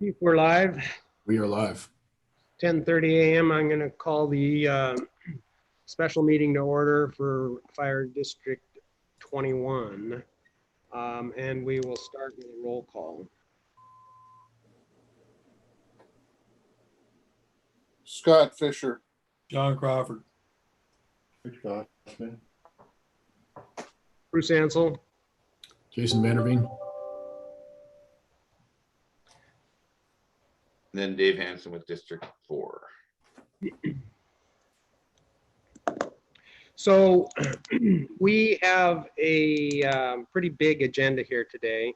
Chief, we're live. We are live. 10:30 a.m. I'm going to call the special meeting to order for Fire District 21. And we will start with a roll call. Scott Fisher. John Crawford. Rich Gossman. Bruce Ansel. Jason Vanderveen. And then Dave Hansen with District 4. So we have a pretty big agenda here today.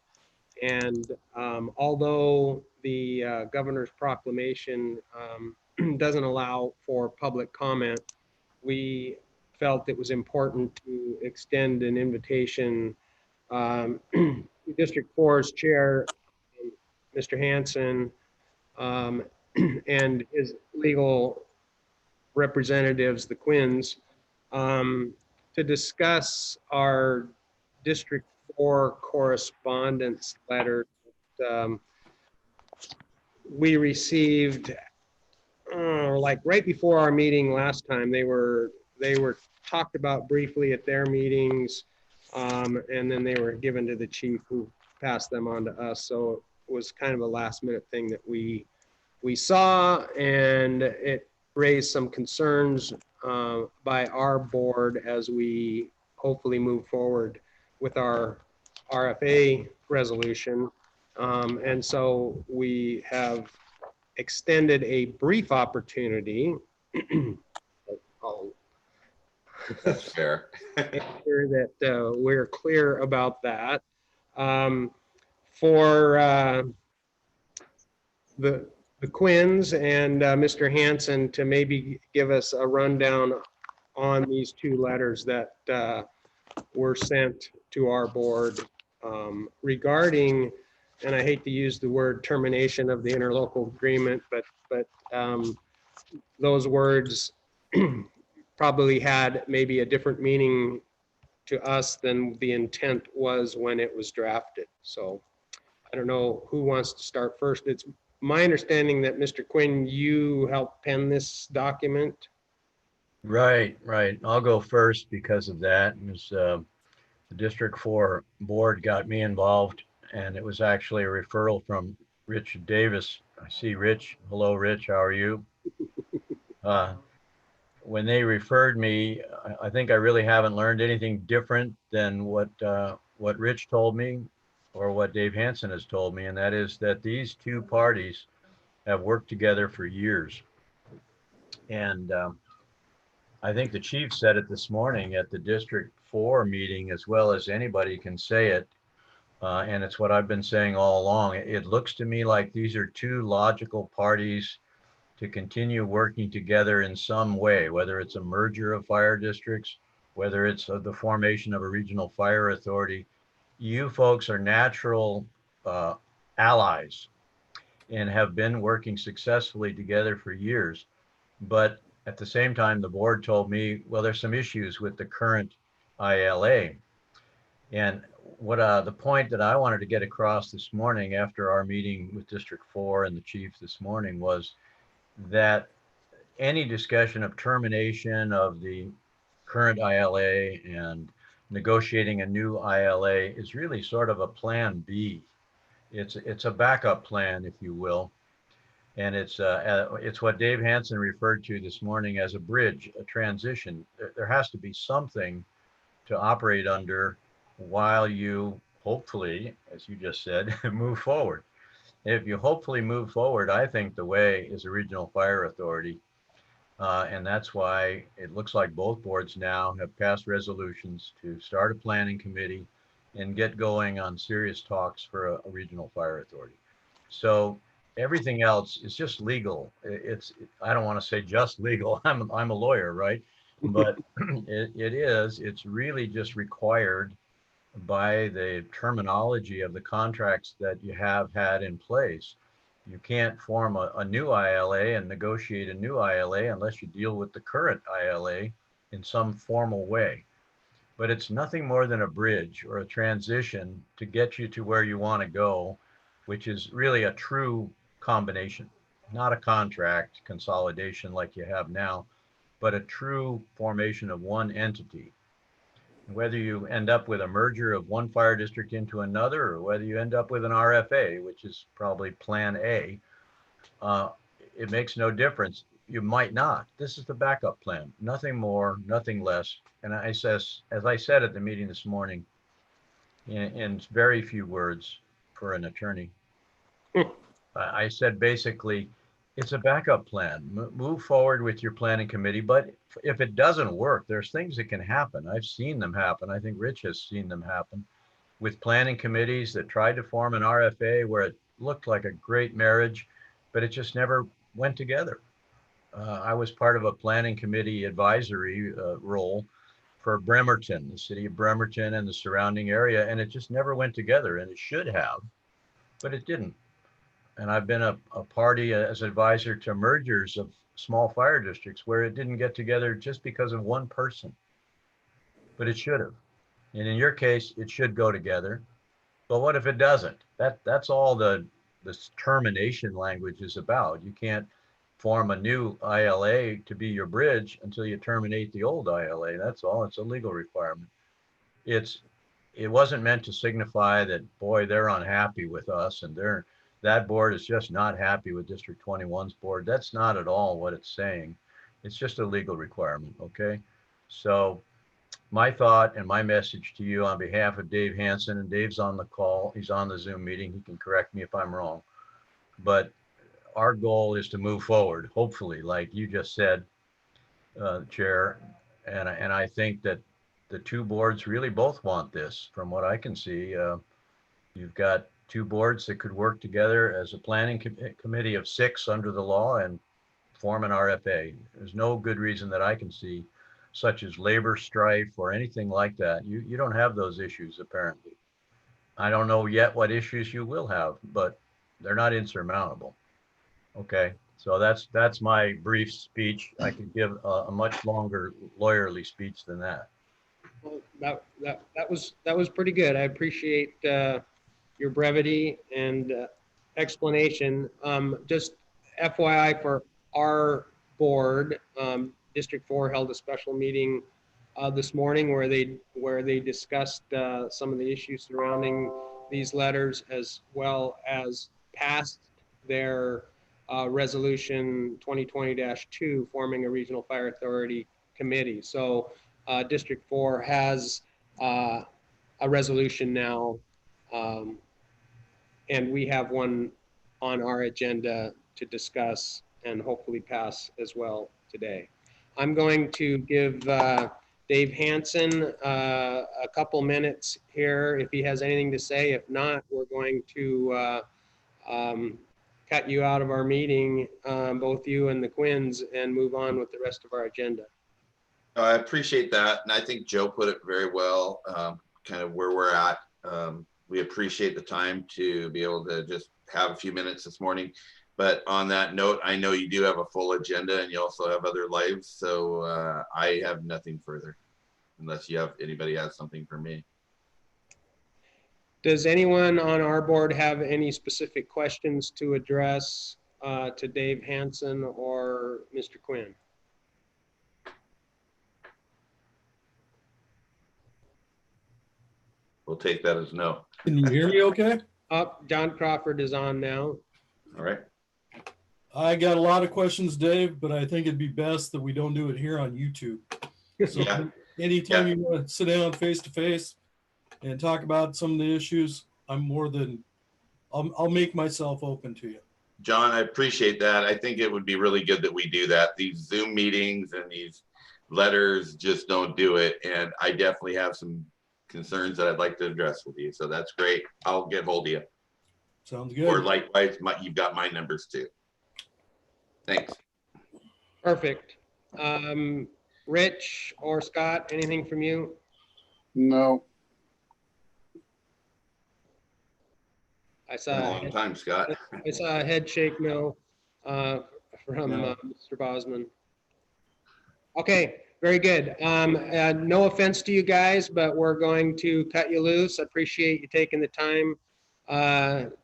And although the governor's proclamation doesn't allow for public comment, we felt it was important to extend an invitation. District 4's chair, Mr. Hansen, and his legal representatives, the Quinns, to discuss our District 4 correspondence letter that we received like right before our meeting last time. They were talked about briefly at their meetings, and then they were given to the chief, who passed them on to us. So it was kind of a last minute thing that we saw, and it raised some concerns by our board as we hopefully move forward with our RFA resolution. And so we have extended a brief opportunity. That's fair. Make sure that we're clear about that. For the Quinns and Mr. Hansen to maybe give us a rundown on these two letters that were sent to our board regarding, and I hate to use the word termination of the interlocal agreement, but those words probably had maybe a different meaning to us than the intent was when it was drafted. So I don't know who wants to start first. It's my understanding that Mr. Quinn, you helped pen this document. Right. I'll go first because of that. It was, the District 4 board got me involved, and it was actually a referral from Rich Davis. I see Rich. Hello, Rich. How are you? When they referred me, I think I really haven't learned anything different than what Rich told me or what Dave Hansen has told me, and that is that these two parties have worked together for years. And I think the chief said it this morning at the District 4 meeting, as well as anybody can say it. And it's what I've been saying all along. It looks to me like these are two logical parties to continue working together in some way, whether it's a merger of fire districts, whether it's the formation of a regional fire authority. You folks are natural allies and have been working successfully together for years. But at the same time, the board told me, well, there's some issues with the current ILA. And what the point that I wanted to get across this morning after our meeting with District 4 and the chief this morning was that any discussion of termination of the current ILA and negotiating a new ILA is really sort of a plan B. It's a backup plan, if you will. And it's what Dave Hansen referred to this morning as a bridge, a transition. There has to be something to operate under while you hopefully, as you just said, move forward. If you hopefully move forward, I think the way is a regional fire authority. And that's why it looks like both boards now have passed resolutions to start a planning committee and get going on serious talks for a regional fire authority. So everything else is just legal. I don't want to say just legal. I'm a lawyer, right? But it's really just required by the terminology of the contracts that you have had in place. You can't form a new ILA and negotiate a new ILA unless you deal with the current ILA in some formal way. But it's nothing more than a bridge or a transition to get you to where you want to go, which is really a true combination, not a contract consolidation like you have now, but a true formation of one entity. Whether you end up with a merger of one fire district into another, or whether you end up with an RFA, which is probably plan A, it makes no difference. You might not. This is the backup plan. Nothing more, nothing less. And as I said at the meeting this morning, in very few words for an attorney, I said basically, it's a backup plan. Move forward with your planning committee. But if it doesn't work, there's things that can happen. I've seen them happen. I think Rich has seen them happen with planning committees that tried to form an RFA where it looked like a great marriage, but it just never went together. I was part of a planning committee advisory role for Bremerton, the city of Bremerton and the surrounding area, and it just never went together, and it should have, but it didn't. And I've been a party as advisor to mergers of small fire districts where it didn't get together just because of one person, but it should have. And in your case, it should go together. But what if it doesn't? That's all this termination language is about. You can't form a new ILA to be your bridge until you terminate the old ILA. That's all. It's a legal requirement. It wasn't meant to signify that, boy, they're unhappy with us and that board is just not happy with District 21's board. That's not at all what it's saying. It's just a legal requirement, okay? So my thought and my message to you on behalf of Dave Hansen, and Dave's on the call, he's on the Zoom meeting, he can correct me if I'm wrong, but our goal is to move forward, hopefully, like you just said, Chair, and I think that the two boards really both want this. From what I can see, you've got two boards that could work together as a planning committee of 6 under the law and form an RFA. There's no good reason that I can see, such as labor strife or anything like that. You don't have those issues, apparently. I don't know yet what issues you will have, but they're not insurmountable. Okay, so that's my brief speech. I could give a much longer lawyerly speech than that. Well, that was pretty good. I appreciate your brevity and explanation. Just FYI for our board, District 4 held a special meeting this morning where they discussed some of the issues surrounding these letters, as well as passed their resolution 2020-2 forming a regional fire authority committee. So District 4 has a resolution now, and we have one on our agenda to discuss and hopefully pass as well today. I'm going to give Dave Hansen a couple minutes here if he has anything to say. If not, we're going to cut you out of our meeting, both you and the Quins, and move on with the rest of our agenda. I appreciate that. And I think Joe put it very well, kind of where we're at. We appreciate the time to be able to just have a few minutes this morning. But on that note, I know you do have a full agenda and you also have other lives. So I have nothing further unless anybody has something for me. Does anyone on our board have any specific questions to address to Dave Hansen or Mr. Quinn? We'll take that as no. Can you hear me okay? John Crawford is on now. All right. I got a lot of questions, Dave, but I think it'd be best that we don't do it here on YouTube. So Yeah. anytime you want to sit down face to face and talk about some of the issues, I'll make myself open to you. John, I appreciate that. I think it would be really good that we do that. These Zoom meetings and these letters just don't do it. And I definitely have some concerns that I'd like to address with you. So that's great. I'll get hold of you. Sounds good. Or likewise, you've got my numbers too. Thanks. Perfect. Rich or Scott, anything from you? No. I Been a saw long time, Scott. a head shake no from No. Mr. Bosman. Okay, very good. No offense to you guys, but we're going to cut you loose. I appreciate you taking the time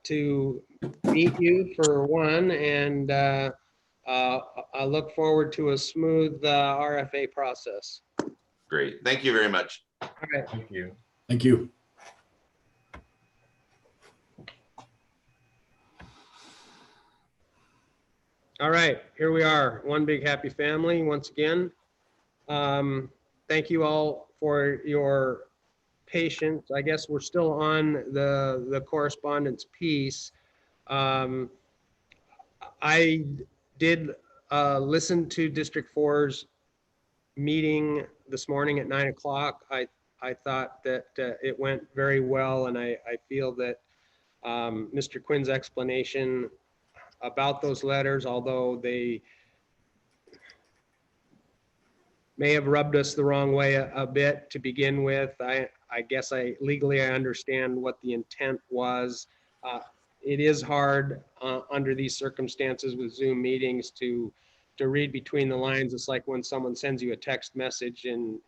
to meet you for one, and I look forward to a smooth RFA process. Great. Thank you very much. All right. Thank you. Thank you. All right, here we are, one big happy family once again. Thank you all for your patience. I guess we're still on the correspondence piece. I did listen to District 4's meeting this morning at 9 o'clock. I thought that it went very well, and I feel that Mr. Quinn's explanation about those letters, although they may have rubbed us the wrong way a bit to begin with. I guess legally I understand what the intent was. It is hard under these circumstances with Zoom meetings to read between the lines. It's like when someone sends you a text message and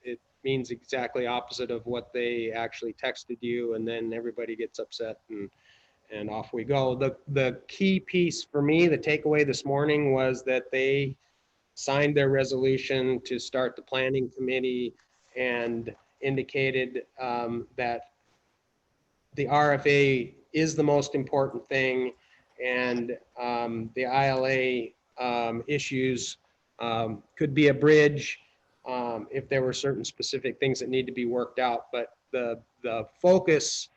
it means exactly opposite of what they actually texted you, and then everybody gets upset and off we go. The key piece for me, the takeaway this morning, was that they signed their resolution to start the planning committee and indicated that the RFA is the most important thing, and the ILA issues could be a bridge if there were certain specific things that need to be worked out. But the focus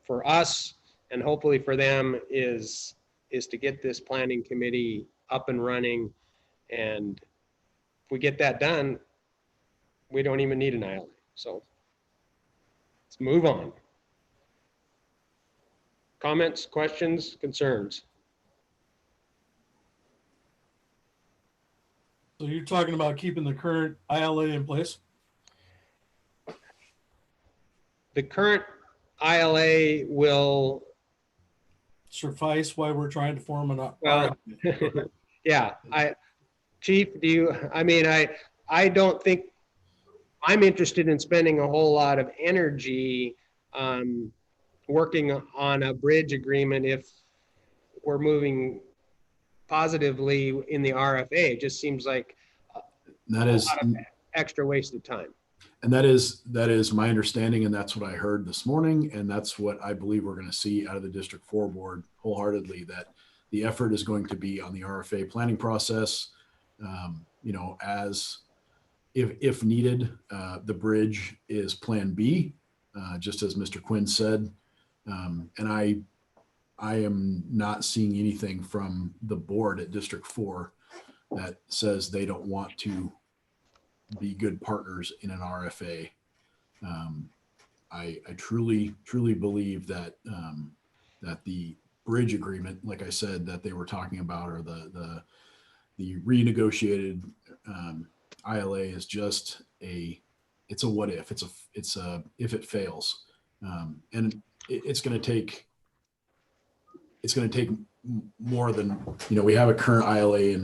for us, and hopefully for them, is to get this planning committee up and running. And if we get that done, we don't even need an ILA. So let's move on. Comments, questions, concerns? So you're talking about keeping the current ILA in place? The current ILA will, Suffice why we're trying to form an well, yeah, Chief, I don't think I'm interested in spending a whole lot of energy working on a bridge agreement if we're moving positively in the RFA. It just seems like That is, a lot of extra wasted time. and that is my understanding, and that's what I heard this morning, and that's what I believe we're going to see out of the District 4 board wholeheartedly, that the effort is going to be on the RFA planning process. As if needed, the bridge is plan B, just as Mr. Quinn said. And I am not seeing anything from the board at District 4 that says they don't want to be good partners in an RFA. I truly believe that that the bridge agreement, like I said, that they were talking about, or the renegotiated ILA, is just it's a what if. It's a if it fails, and it's going to take more than, we have a current ILA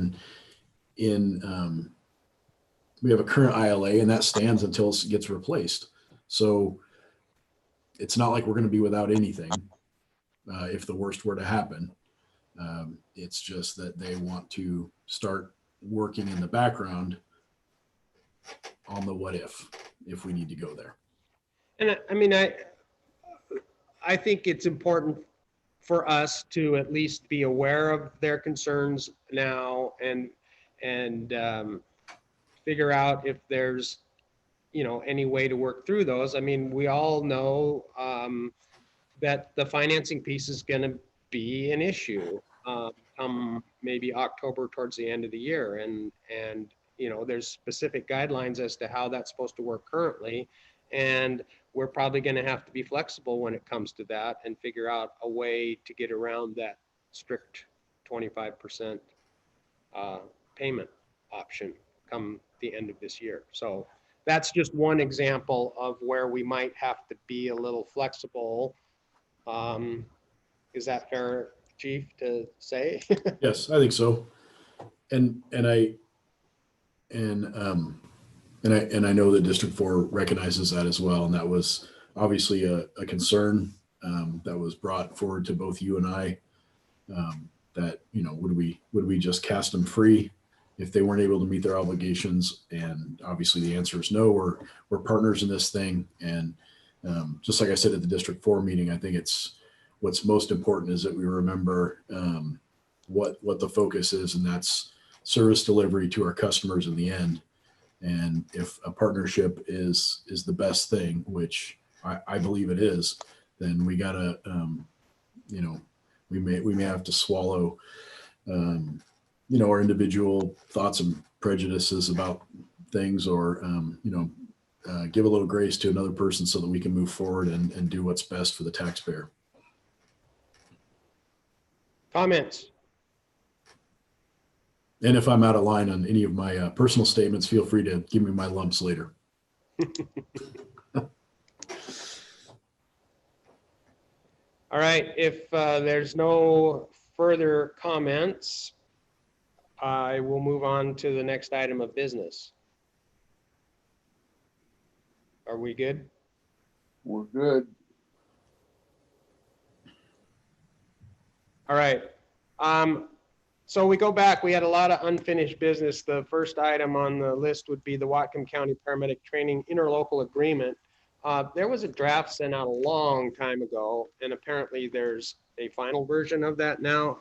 we have a current ILA, and that stands until it gets replaced. So it's not like we're going to be without anything if the worst were to happen. It's just that they want to start working in the background on the what if we need to go there. And I think it's important for us to at least be aware of their concerns now and figure out if there's any way to work through those. We all know that the financing piece is going to be an issue come maybe October, towards the end of the year, and there's specific guidelines as to how that's supposed to work currently, and we're probably going to have to be flexible when it comes to that and figure out a way to get around that strict 25% payment option come the end of this year. So that's just one example of where we might have to be a little flexible. Is that fair, Chief, to say? Yes, I think so. And I know that District 4 recognizes that as well. And that was obviously a concern that was brought forward to both you and I, that, would we just cast them free if they weren't able to meet their obligations? And obviously the answer is no. We're partners in this thing. And just like I said at the District 4 meeting, I think what's most important is that we remember what the focus is, and that's service delivery to our customers in the end. And if a partnership is the best thing, which I believe it is, then we gotta, we may have to swallow, our individual thoughts and prejudices about things, or give a little grace to another person so that we can move forward and do what's best for the taxpayer. Comments? And if I'm out of line on any of my personal statements, feel free to give me my lumps later. All right, if there's no further comments, I will move on to the next item of business. Are we good? We're good. All right. So we go back, we had a lot of unfinished business. The first item on the list would be the Whatcom County Paramedic Training Interlocal Agreement. There was a draft sent out a long time ago, and apparently there's a final version of that now.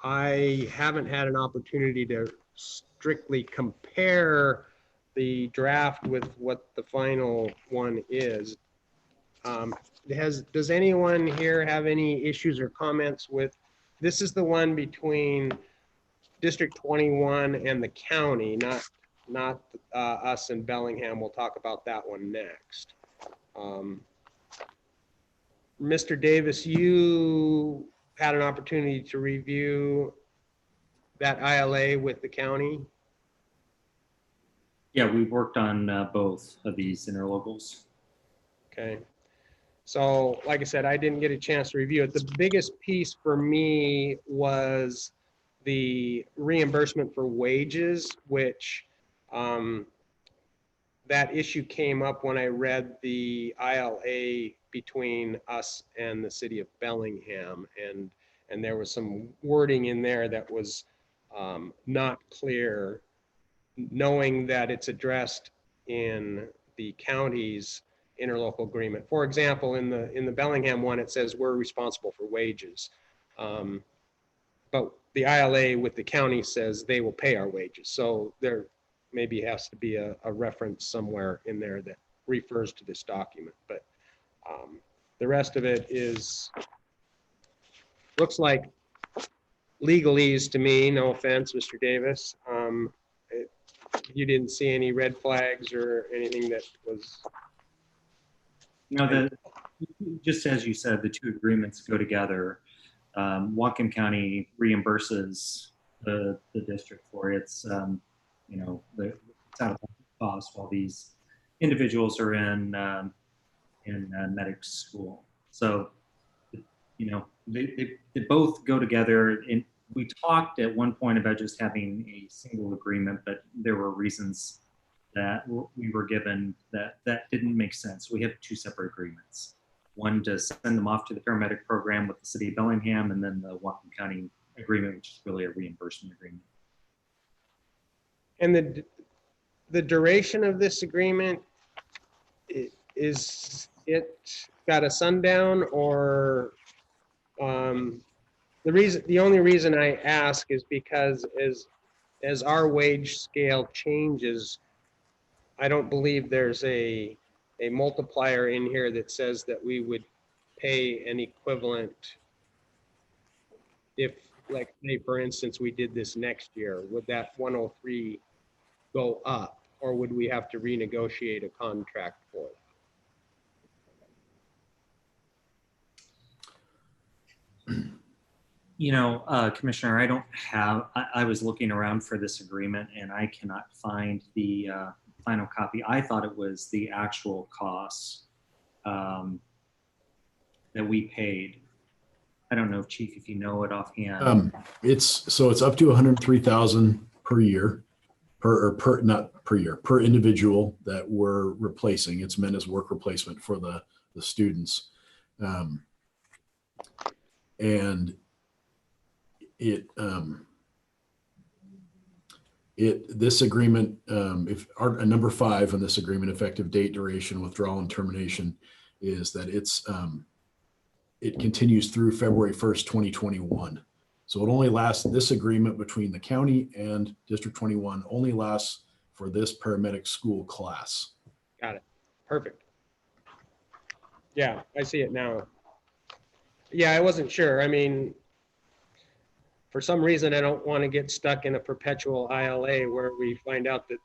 I haven't had an opportunity to strictly compare the draft with what the final one is. Does anyone here have any issues or comments with, this is the one between District 21 and the county, not us in Bellingham. We'll talk about that one next. Mr. Davis, you had an opportunity to review that ILA with the county. Yeah, we worked on both of these interlocals. Okay. So like I said, I didn't get a chance to review it. The biggest piece for me was the reimbursement for wages, which that issue came up when I read the ILA between us and the city of Bellingham, and there was some wording in there that was not clear, knowing that it's addressed in the county's interlocal agreement. For example, in the Bellingham one, it says we're responsible for wages. But the ILA with the county says they will pay our wages. So there maybe has to be a reference somewhere in there that refers to this document. But the rest of it looks like legalese to me. No offense, Mr. Davis. You didn't see any red flags or anything that was. No, just as you said, the two agreements go together. Whatcom County reimburses the district for its, it's out of cost while these individuals are in medic school. So, they both go together. And we talked at one point about just having a single agreement, but there were reasons that we were given that didn't make sense. We have two separate agreements. One to send them off to the paramedic program with the city of Bellingham, and then the Whatcom County agreement, which is really a reimbursement agreement. And the duration of this agreement, is it got a sundown, or the only reason I ask is because as our wage scale changes, I don't believe there's a multiplier in here that says that we would pay an equivalent if, like, say, for instance, we did this next year. Would that 103 go up, or would we have to renegotiate a contract for it? Commissioner, I was looking around for this agreement and I cannot find the final copy. I thought it was the actual costs that we paid. I don't know, Chief, if you know it offhand. It's up to $103,000 per year not per year, per individual that we're replacing. It's meant as work replacement for the students. And this agreement, if our number 5 on this agreement, effective date, duration, withdrawal, and termination, is that it continues through February 1st, 2021. So it only lasts, this agreement between the county and District 21 only lasts for this paramedic school class. Got it. Perfect. Yeah, I see it now. Yeah, I wasn't sure. I mean, for some reason, I don't want to get stuck in a perpetual ILA where we find out that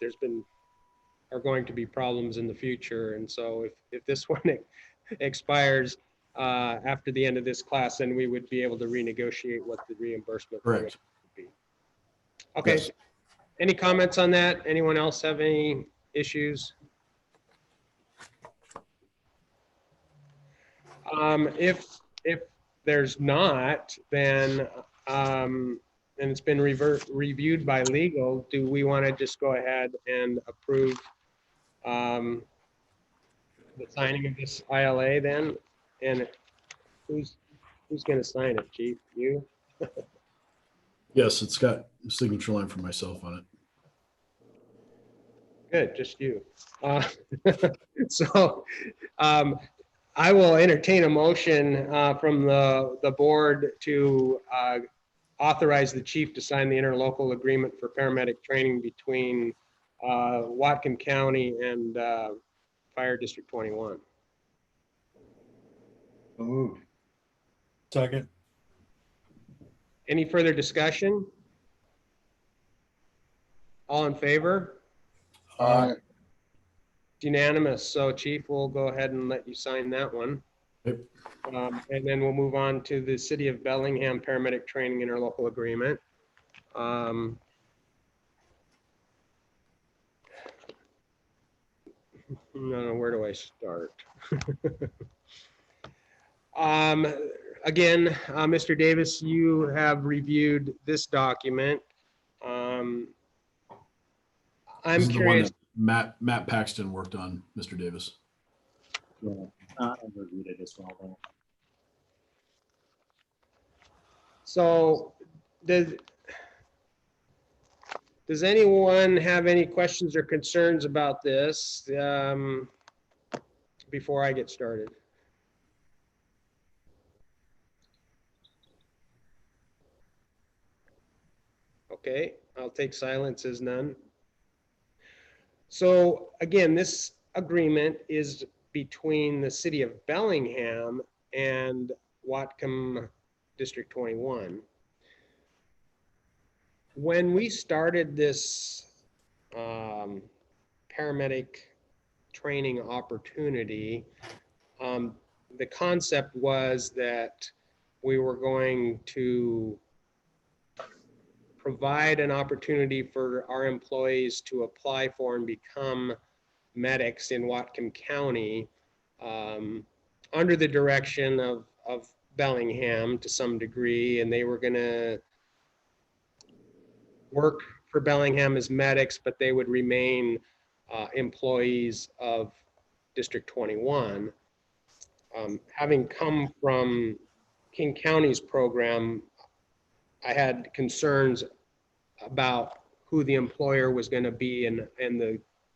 are going to be problems in the future. And so if this one expires after the end of this class, then we would be able to renegotiate what the reimbursement would Correct. be. Okay. Yes. Any comments on that? Anyone else have any issues? If there's not, then and it's been reviewed by legal, do we want to just go ahead and approve the signing of this ILA then? And who's going to sign it, Chief? You? Yes, it's got a signature line for myself on it. Good, just you. So I will entertain a motion from the board to authorize the chief to sign the interlocal agreement for paramedic training between Whatcom County and Fire District 21. So moved. Second. Any further discussion? All in favor? Aye. It's unanimous. So Chief, we'll go ahead and let you sign that one. Yep. And then we'll move on to the City of Bellingham Paramedic Training Interlocal Agreement. No, where do I start? Again, Mr. Davis, you have reviewed this document. I'm This is the one curious. that Matt Paxton worked on, Mr. Davis. Yeah, I reviewed it as well, though. So does anyone have any questions or concerns about this before I get started? Okay, I'll take silence as none. So again, this agreement is between the City of Bellingham and Whatcom District 21. When we started this paramedic training opportunity, the concept was that we were going to provide an opportunity for our employees to apply for and become medics in Whatcom County under the direction of Bellingham to some degree, and they were going to work for Bellingham as medics, but they would remain employees of District 21. Having come from King County's program, I had concerns about who the employer was going to be and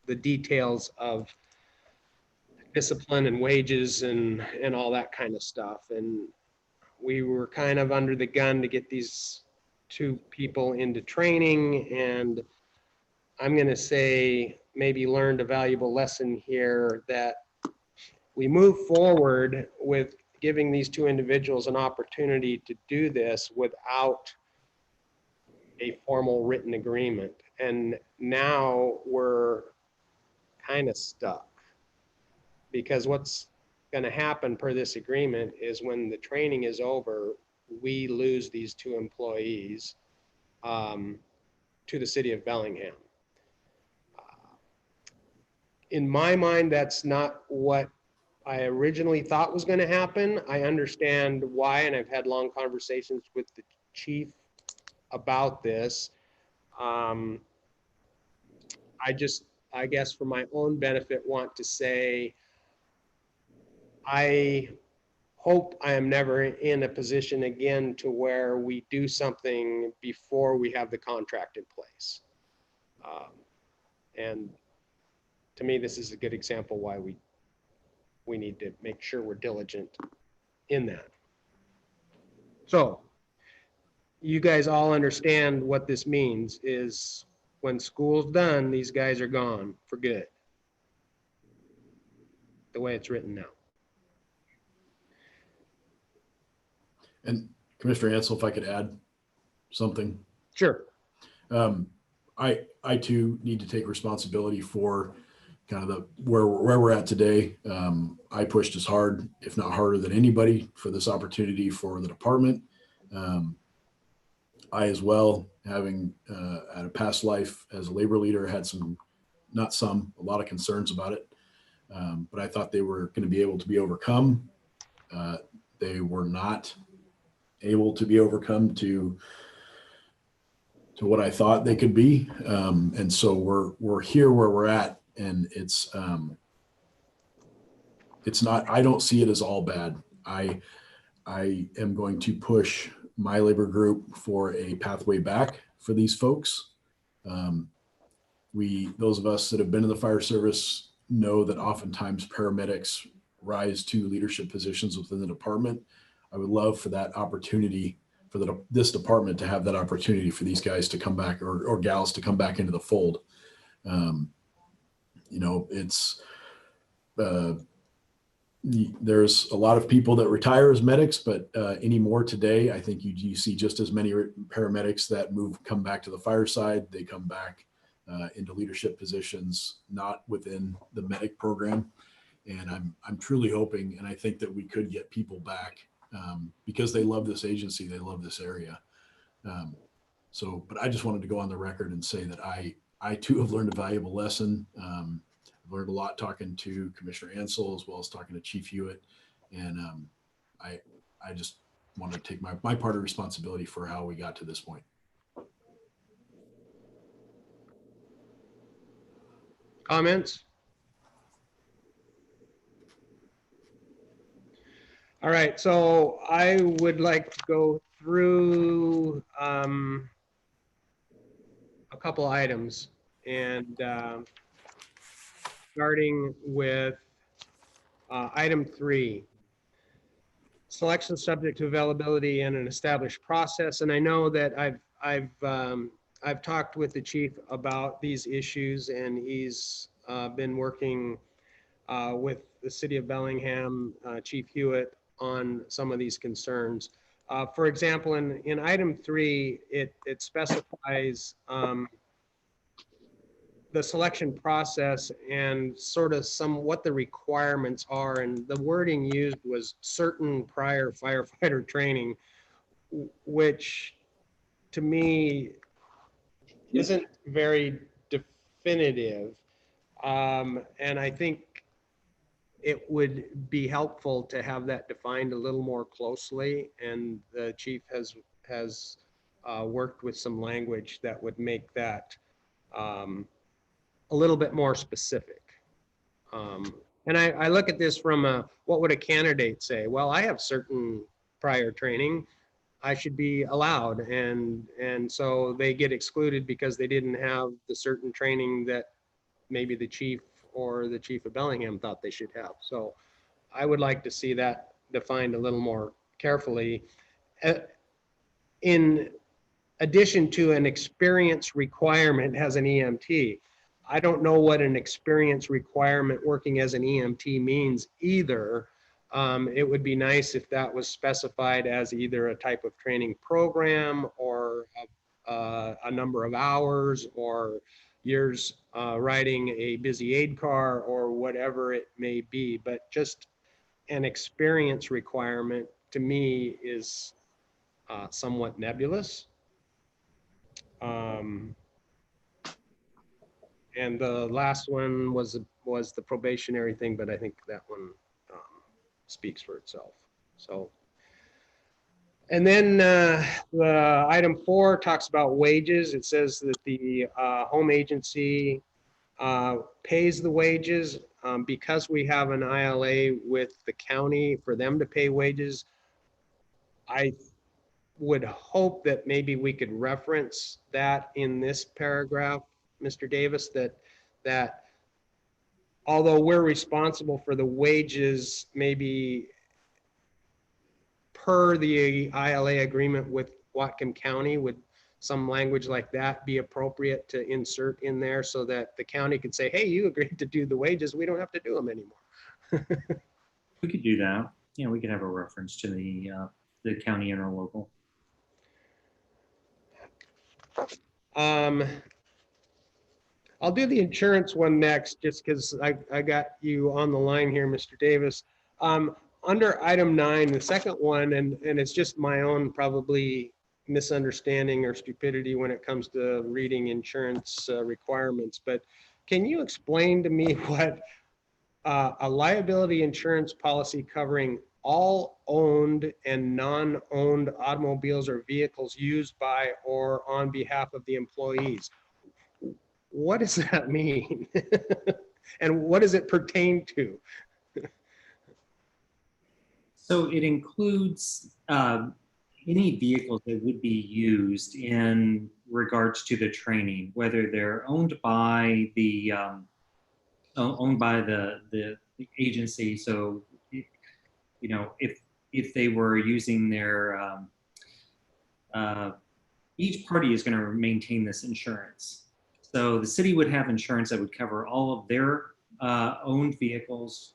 the details of discipline and wages and all that kind of stuff. And we were kind of under the gun to get these two people into training, and I'm going to say maybe learned a valuable lesson here that we move forward with giving these two individuals an opportunity to do this without a formal written agreement. And now we're kind of stuck, because what's going to happen per this agreement is when the training is over, we lose these two employees to the City of Bellingham. In my mind, that's not what I originally thought was going to happen. I understand why, and I've had long conversations with the chief about this. I guess for my own benefit, want to say, I hope I am never in a position again to where we do something before we have the contract in place. And to me, this is a good example why we need to make sure we're diligent in that. So you guys all understand what this means is when school's done, these guys are gone for good. The way it's written now. And Commissioner Ansel, if I could add something. Sure. I too need to take responsibility for kind of where we're at today. I pushed as hard, if not harder than anybody, for this opportunity for the department. I as well, having had a past life as a labor leader, had a lot of concerns about it. But I thought they were going to be able to be overcome. They were not able to be overcome to what I thought they could be. And so we're here where we're at, and it's not, I don't see it as all bad. I am going to push my labor group for a pathway back for these folks. Those of us that have been in the fire service know that oftentimes paramedics rise to leadership positions within the department. I would love for that opportunity for this department to have that opportunity for these guys to come back or gals to come back into the fold. It's there's a lot of people that retire as medics, but anymore today, I think you see just as many paramedics that come back to the fireside. They come back into leadership positions, not within the medic program. And I'm truly hoping, and I think that we could get people back because they love this agency, they love this area. But I just wanted to go on the record and say that I too have learned a valuable lesson. I've learned a lot talking to Commissioner Ansel as well as talking to Chief Hewitt. And I just want to take my part of responsibility for how we got to this point. Comments? All right, so I would like to go through a couple items, and starting with item 3, selection subject to availability and an established process. And I know that I've talked with the chief about these issues, and he's been working with the city of Bellingham, Chief Hewitt, on some of these concerns. For example, in item 3, it specifies the selection process and sort of what the requirements are, and the wording used was certain prior firefighter training, which to me isn't very definitive. And I think it would be helpful to have that defined a little more closely, and the chief has worked with some language that would make that a little bit more specific. And I look at this from what would a candidate say? Well, I have certain prior training, I should be allowed, and so they get excluded because they didn't have the certain training that maybe the chief or the chief of Bellingham thought they should have. So I would like to see that defined a little more carefully. In addition to an experience requirement as an EMT, I don't know what an experience requirement working as an EMT means either. It would be nice if that was specified as either a type of training program or a number of hours or years riding a busy aid car or whatever it may be. But just an experience requirement to me is somewhat nebulous. And the last one was the probationary thing, but I think that one speaks for itself. So, and then the item 4 talks about wages. It says that the home agency pays the wages. Because we have an ILA with the county for them to pay wages, I would hope that maybe we could reference that in this paragraph, Mr. Davis, that although we're responsible for the wages, maybe per the ILA agreement with Whatcom County, would some language like that be appropriate to insert in there so that the county could say, hey, you agreed to do the wages, we don't have to do them anymore? We could do that. Yeah, we could have a reference to the county interlocal. I'll do the insurance one next, just because I got you on the line here, Mr. Davis. Under item 9, the second one, and it's just my own probably misunderstanding or stupidity when it comes to reading insurance requirements, but can you explain to me what a liability insurance policy covering all owned and non-owned automobiles or vehicles used by or on behalf of the employees? What does that mean? And what does it pertain to? So it includes any vehicles that would be used in regards to the training, whether they're owned by the agency. So, you know, if they were using their each party is going to maintain this insurance. So the city would have insurance that would cover all of their owned vehicles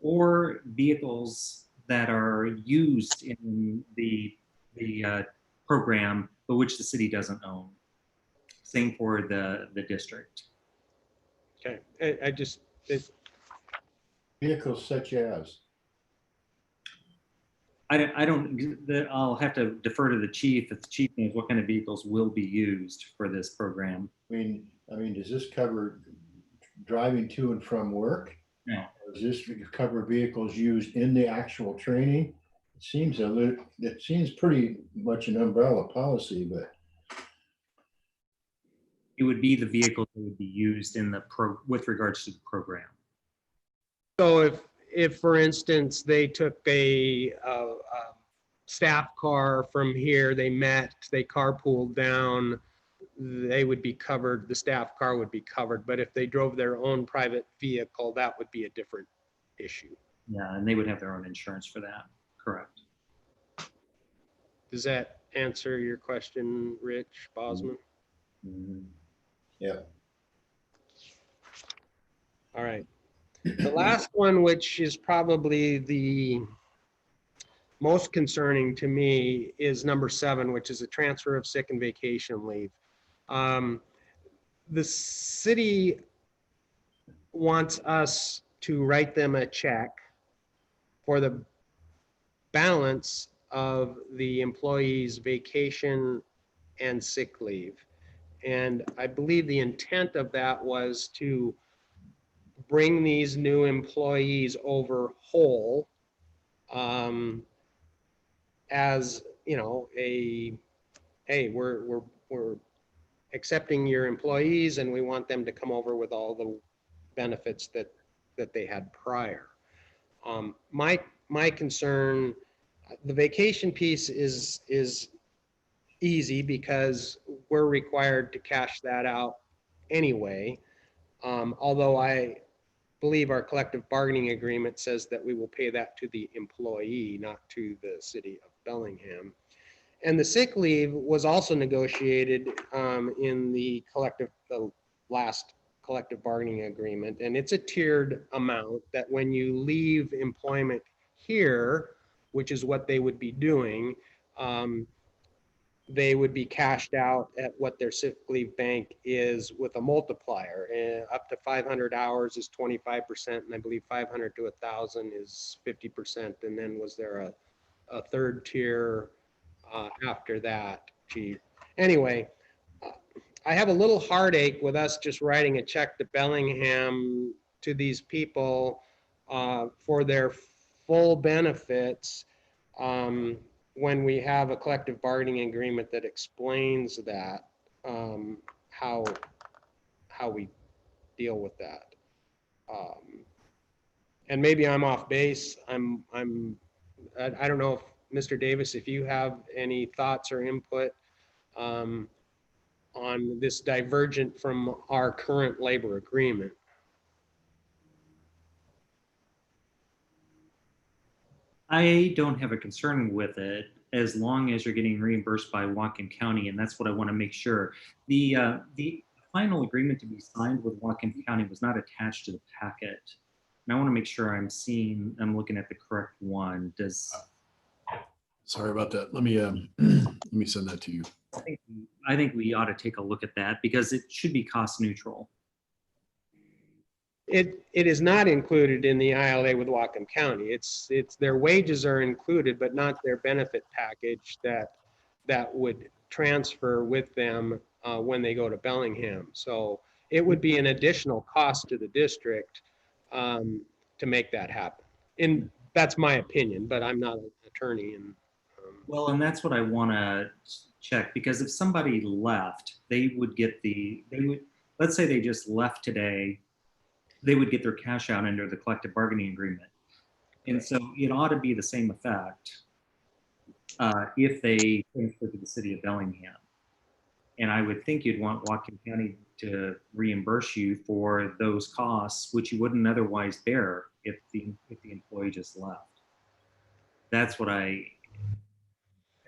or vehicles that are used in the program, but which the city doesn't own. Same for the district. Okay, Vehicles such as. I'll have to defer to the chief if the chief knows what kind of vehicles will be used for this program. I mean, does this cover driving to and from work? No. Or does this cover vehicles used in the actual training? It seems pretty much an umbrella policy, but It would be the vehicles that would be used in with regards to the program. so if for instance, they took a staff car from here, they carpooled down, they would be covered, the staff car would be covered. But if they drove their own private vehicle, that would be a different issue. Yeah, and they would have their own insurance for that. Correct. Does that answer your question, Rich Bosman? Mm-hmm. yeah. All right. The last one, which is probably the most concerning to me, is number 7, which is a transfer of sick and vacation leave. The city wants us to write them a check for the balance of the employee's vacation and sick leave. And I believe the intent of that was to bring these new employees over whole, as, you know, hey, we're accepting your employees and we want them to come over with all the benefits that they had prior. My concern, the vacation piece is easy because we're required to cash that out anyway. Although I believe our collective bargaining agreement says that we will pay that to the employee, not to the city of Bellingham. And the sick leave was also negotiated in the last collective bargaining agreement. And it's a tiered amount that when you leave employment here, which is what they would be doing, they would be cashed out at what their sick leave bank is with a multiplier. And up to 500 hours is 25%, and I believe 500 to 1,000 is 50%. And then was there a third tier after that, chief? Anyway, I have a little heartache with us just writing a check to Bellingham to these people for their full benefits when we have a collective bargaining agreement that explains that, how we deal with that. And maybe I'm off base. I don't know if Mr. Davis, if you have any thoughts or input on this divergent from our current labor agreement. I don't have a concern with it as long as you're getting reimbursed by Whatcom County, and that's what I want to make sure. The final agreement to be signed with Whatcom County was not attached to the packet. And I want to make sure I'm looking at the correct one. Sorry about that. Let me send that to you. I think we ought to take a look at that because it should be cost neutral. It is not included in the ILA with Whatcom County. It's their wages are included, but not their benefit package that would transfer with them when they go to Bellingham. So it would be an additional cost to the district to make that happen. And that's my opinion, but I'm not an attorney. And Well, and that's what I want to check because if somebody left, let's say they just left today, they would get their cash out under the collective bargaining agreement. And so it ought to be the same effect if they transfer to the city of Bellingham. And I would think you'd want Whatcom County to reimburse you for those costs, which you wouldn't otherwise bear if the employee just left. That's what I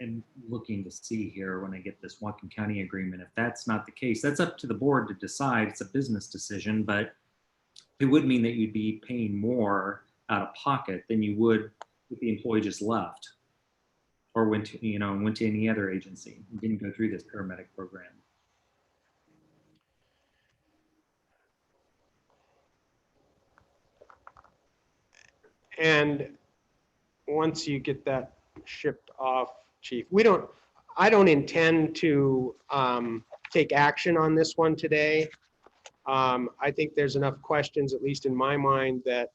am looking to see here when I get this Whatcom County agreement. If that's not the case, that's up to the board to decide. It's a business decision, but it would mean that you'd be paying more out of pocket than you would if the employee just left or went to any other agency and didn't go through this paramedic program. And once you get that shipped off, Chief, I don't intend to take action on this one today. I think there's enough questions, at least in my mind, that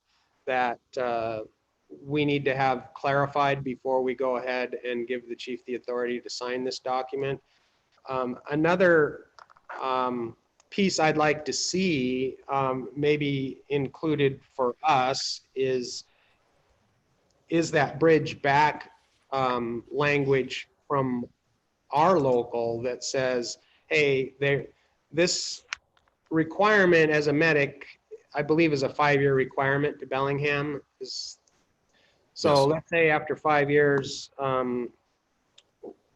we need to have clarified before we go ahead and give the chief the authority to sign this document. Another piece I'd like to see maybe included for us is that bridge back language from our local that says, hey, this requirement as a medic, I believe, is a 5-year requirement to Bellingham. So Yes. let's say after 5 years,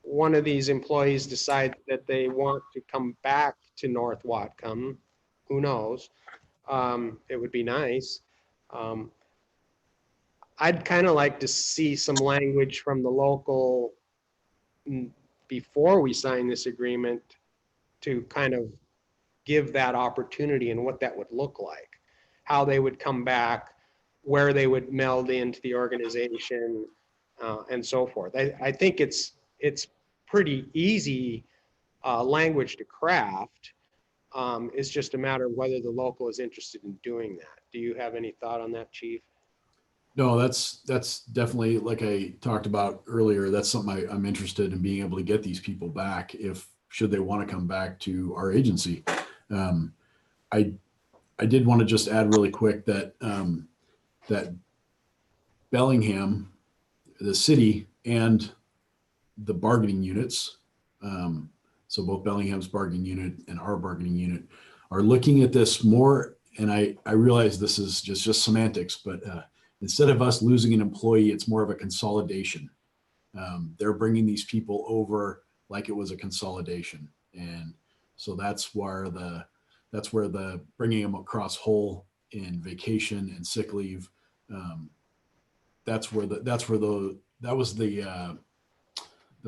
one of these employees decides that they want to come back to North Whatcom. Who knows? It would be nice. I'd kind of like to see some language from the local before we sign this agreement to kind of give that opportunity and what that would look like, how they would come back, where they would meld into the organization, and so forth. I think it's pretty easy language to craft. It's just a matter of whether the local is interested in doing that. Do you have any thought on that, Chief? No, that's definitely, like I talked about earlier, that's something I'm interested in being able to get these people back should they want to come back to our agency. I did want to just add really quick that that Bellingham, the city, and the bargaining units, so both Bellingham's bargaining unit and our bargaining unit, are looking at this more. And I realize this is just semantics, but instead of us losing an employee, it's more of a consolidation. They're bringing these people over like it was a consolidation, and so that's where the bringing them across whole in vacation and sick leave. That was the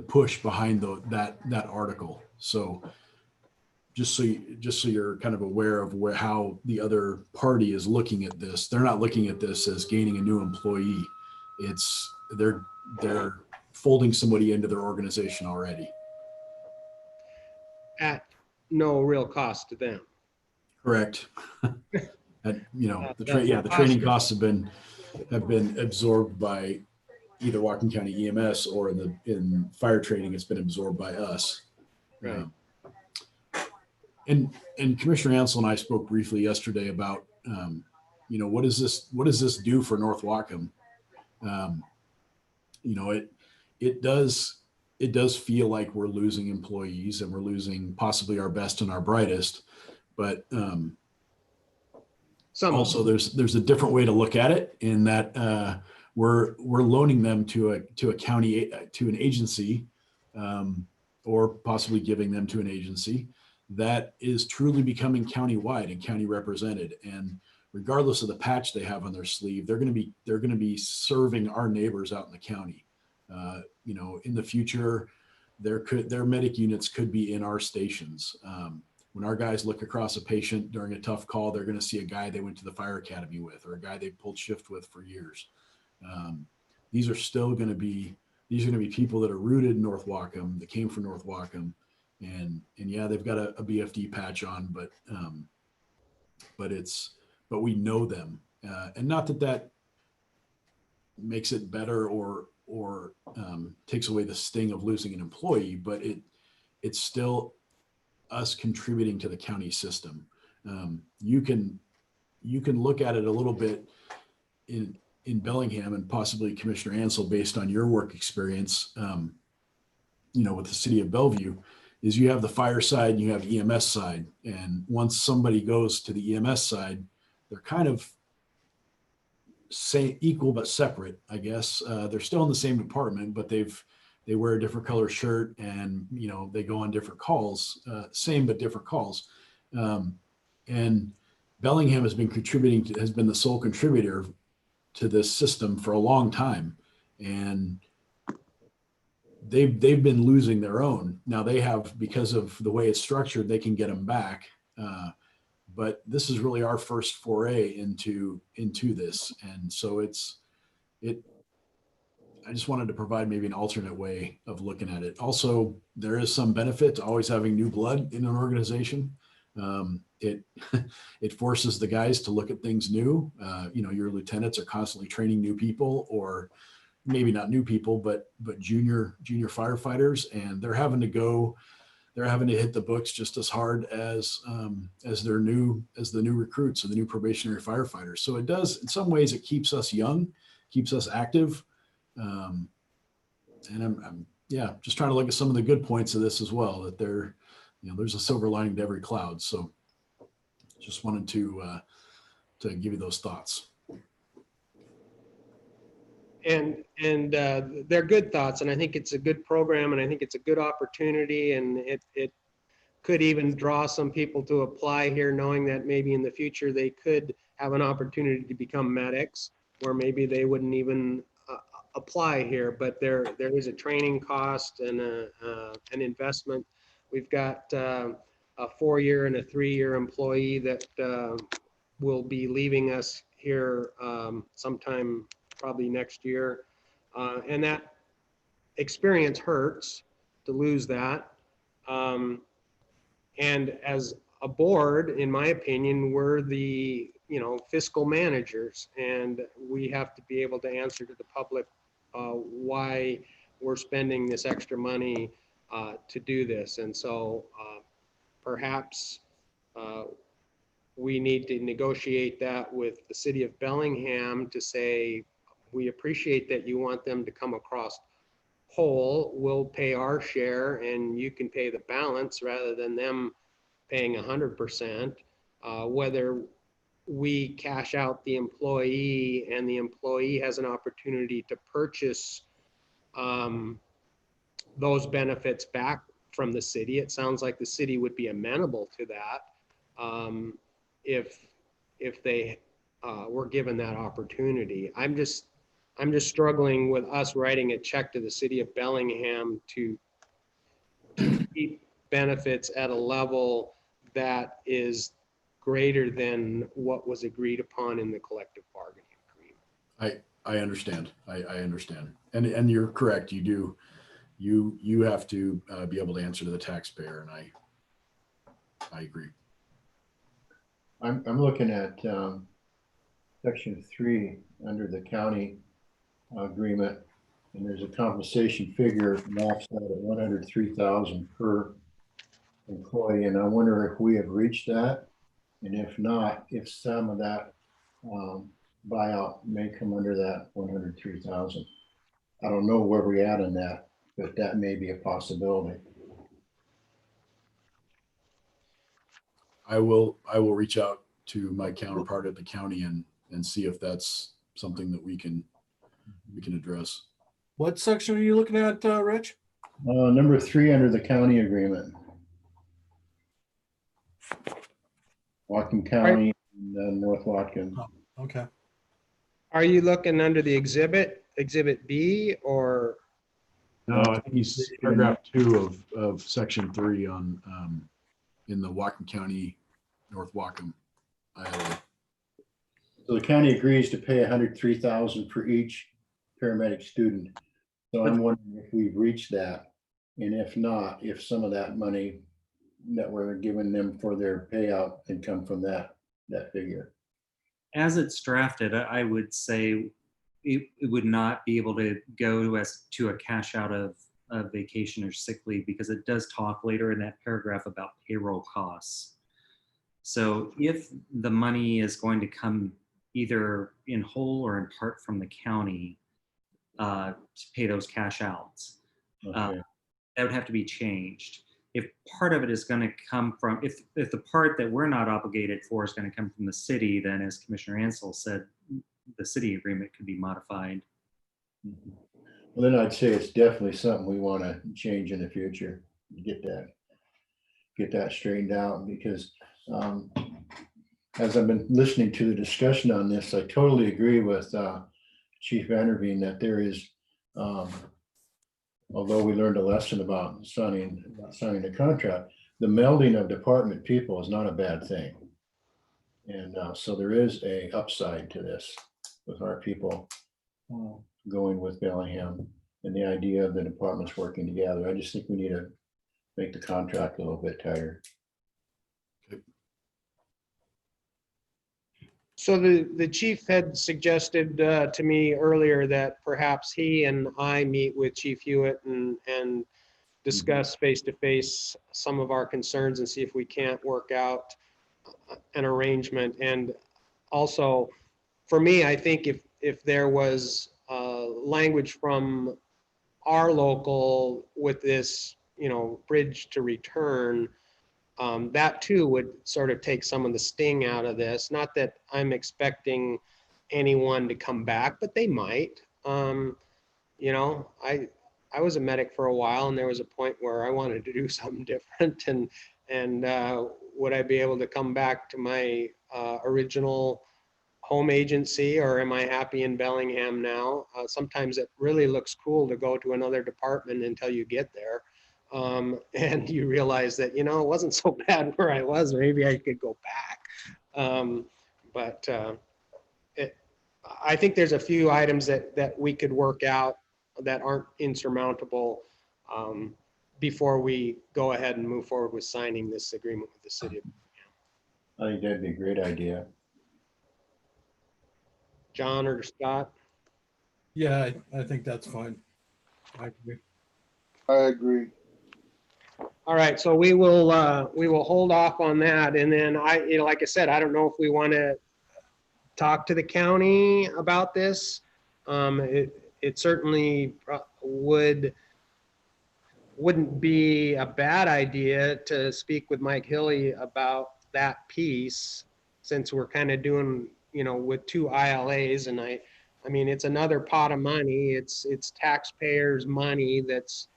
push behind that article. So just so you're kind of aware of how the other party is looking at this. They're not looking at this as gaining a new employee. They're folding somebody into their organization already. At no real cost to them. Correct. The training costs have been absorbed by either Whatcom County EMS or in fire training, it's been absorbed by us. Right. and Commissioner Ansel and I spoke briefly yesterday about, what does this do for North Wacom? It does feel like we're losing employees and we're losing possibly our best and our brightest, but also there's a different way to look at it in that we're loaning them to a county, to an agency, or possibly giving them to an agency that is truly becoming countywide and county represented. And regardless of the patch they have on their sleeve, they're going to be serving our neighbors out in the county. In the future, their medic units could be in our stations. When our guys look across a patient during a tough call, they're going to see a guy they went to the fire academy with, or a guy they pulled shift with for years. These are going to be people that are rooted in North Wacom, that came from North Wacom, and yeah, they've got a BFD patch on, but we know them, and not that makes it better or takes away the sting of losing an employee, but it's still us contributing to the county system. You can look at it a little bit in Bellingham, and possibly Commissioner Ansel, based on your work experience, with the city of Bellevue, is you have the fire side and you have EMS side. And once somebody goes to the EMS side, they're kind of equal but separate, I guess. They're still in the same department, but they wear a different color shirt, and they go on different calls, same but different calls. And Bellingham has been the sole contributor to this system for a long time, and they've been losing their own. Now they have, because of the way it's structured, they can get them back. But this is really our first foray into this, and so I just wanted to provide maybe an alternate way of looking at it. Also, there is some benefit to always having new blood in an organization. It forces the guys to look at things new. Your lieutenants are constantly training new people, or maybe not new people, but junior firefighters, and they're having to hit the books just as hard as the new recruits or the new probationary firefighters. So it does, in some ways, it keeps us young, keeps us active. And I'm just trying to look at some of the good points of this as well, that there's a silver lining to every cloud. So just wanted to give you those thoughts. And they're good thoughts, and I think it's a good program, and I think it's a good opportunity, and it could even draw some people to apply here, knowing that maybe in the future they could have an opportunity to become medics, where maybe they wouldn't even apply here. But there is a training cost and an investment. We've got a 4-year and a 3-year employee that will be leaving us here sometime probably next year. And that experience hurts to lose that. And as a board, in my opinion, we're the fiscal managers, and we have to be able to answer to the public why we're spending this extra money to do this. And so perhaps we need to negotiate that with the city of Bellingham to say, we appreciate that you want them to come across whole. We'll pay our share and you can pay the balance, rather than them paying 100%. Whether we cash out the employee and the employee has an opportunity to purchase those benefits back from the city. It sounds like the city would be amenable to that if they were given that opportunity. I'm just struggling with us writing a check to the city of Bellingham to keep benefits at a level that is greater than what was agreed upon in the collective bargaining agreement. I understand. I understand. And you're correct. You do. You have to be able to answer to the taxpayer, and I agree. I'm looking at section 3 under the county agreement, and there's a compensation figure maxed out at $103,000 per employee, and I wonder if we have reached that. And if not, if some of that buyout may come under that 103,000. I don't know where we're at in that, but that may be a possibility. I will reach out to my counterpart at the county and see if that's something that we can address. What section are you looking at, Rich? Number 3 under the county agreement. Whatcom County and then North Watkin. Okay. Are you looking under the exhibit B, or? No, I think he's paragraph 2 of section 3 on in the Whatcom County, North Whatcom, Iowa. So the county agrees to pay 103,000 for each paramedic student. So I'm wondering if we've reached that, and if not, if some of that money that we're giving them for their payout can come from that figure. As it's drafted, I would say it would not be able to go to a cash out of vacation or sick leave, because it does talk later in that paragraph about payroll costs. So if the money is going to come either in whole or in part from the county to pay those cash outs, Okay. that would have to be changed. If part of it is going to come from, if the part that we're not obligated for is going to come from the city, then as Commissioner Ansel said, the city agreement could be modified. Well, then I'd say it's definitely something we want to change in the future, get that straightened out, because as I've been listening to the discussion on this, I totally agree with Chief Vanderveen that there is, although we learned a lesson about signing the contract, the melding of department people is not a bad thing. And so there is a upside to this with our people going with Bellingham and the idea of the departments working together. I just think we need to make the contract a little bit tighter. So the chief had suggested to me earlier that perhaps he and I meet with Chief Hewitt and discuss face-to-face some of our concerns and see if we can't work out an arrangement. And also, for me, I think if there was language from our local with this, bridge to return, that too would sort of take some of the sting out of this. Not that I'm expecting anyone to come back, but they might. I was a medic for a while, and there was a point where I wanted to do something different. And would I be able to come back to my original home agency, or am I happy in Bellingham now? Sometimes it really looks cool to go to another department until you get there. And you realize that, it wasn't so bad where I was, or maybe I could go back. I think there's a few items that we could work out that aren't insurmountable before we go ahead and move forward with signing this agreement with the city. I think that'd be a great idea. John or Scott? Yeah, I think that's fine. I agree. I agree. All right, so we will hold off on that, and then like I said, I don't know if we want to talk to the county about this. It certainly wouldn't be a bad idea to speak with Mike Hilly about that piece, since we're kind of doing, with 2 ILAs, and I mean, it's another pot of money. It's taxpayers' money that's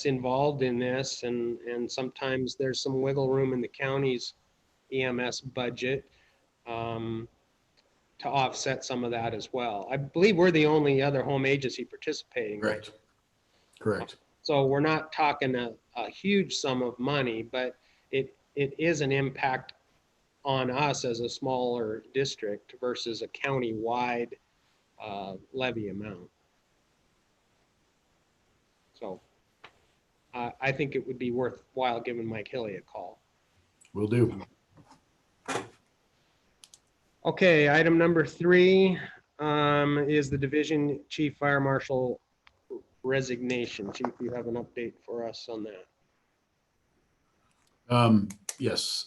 involved in this, and sometimes there's some wiggle room in the county's EMS budget to offset some of that as well. I believe we're the only other home agency participating. Correct. Right? Correct. So we're not talking a huge sum of money, but it is an impact on us as a smaller district versus a county-wide levy amount. So I think it would be worthwhile giving Mike Hilly a call. Will do. Okay, item number 3 is the Division Chief Fire Marshal resignation. Chief, you have an update for us on that? Yes,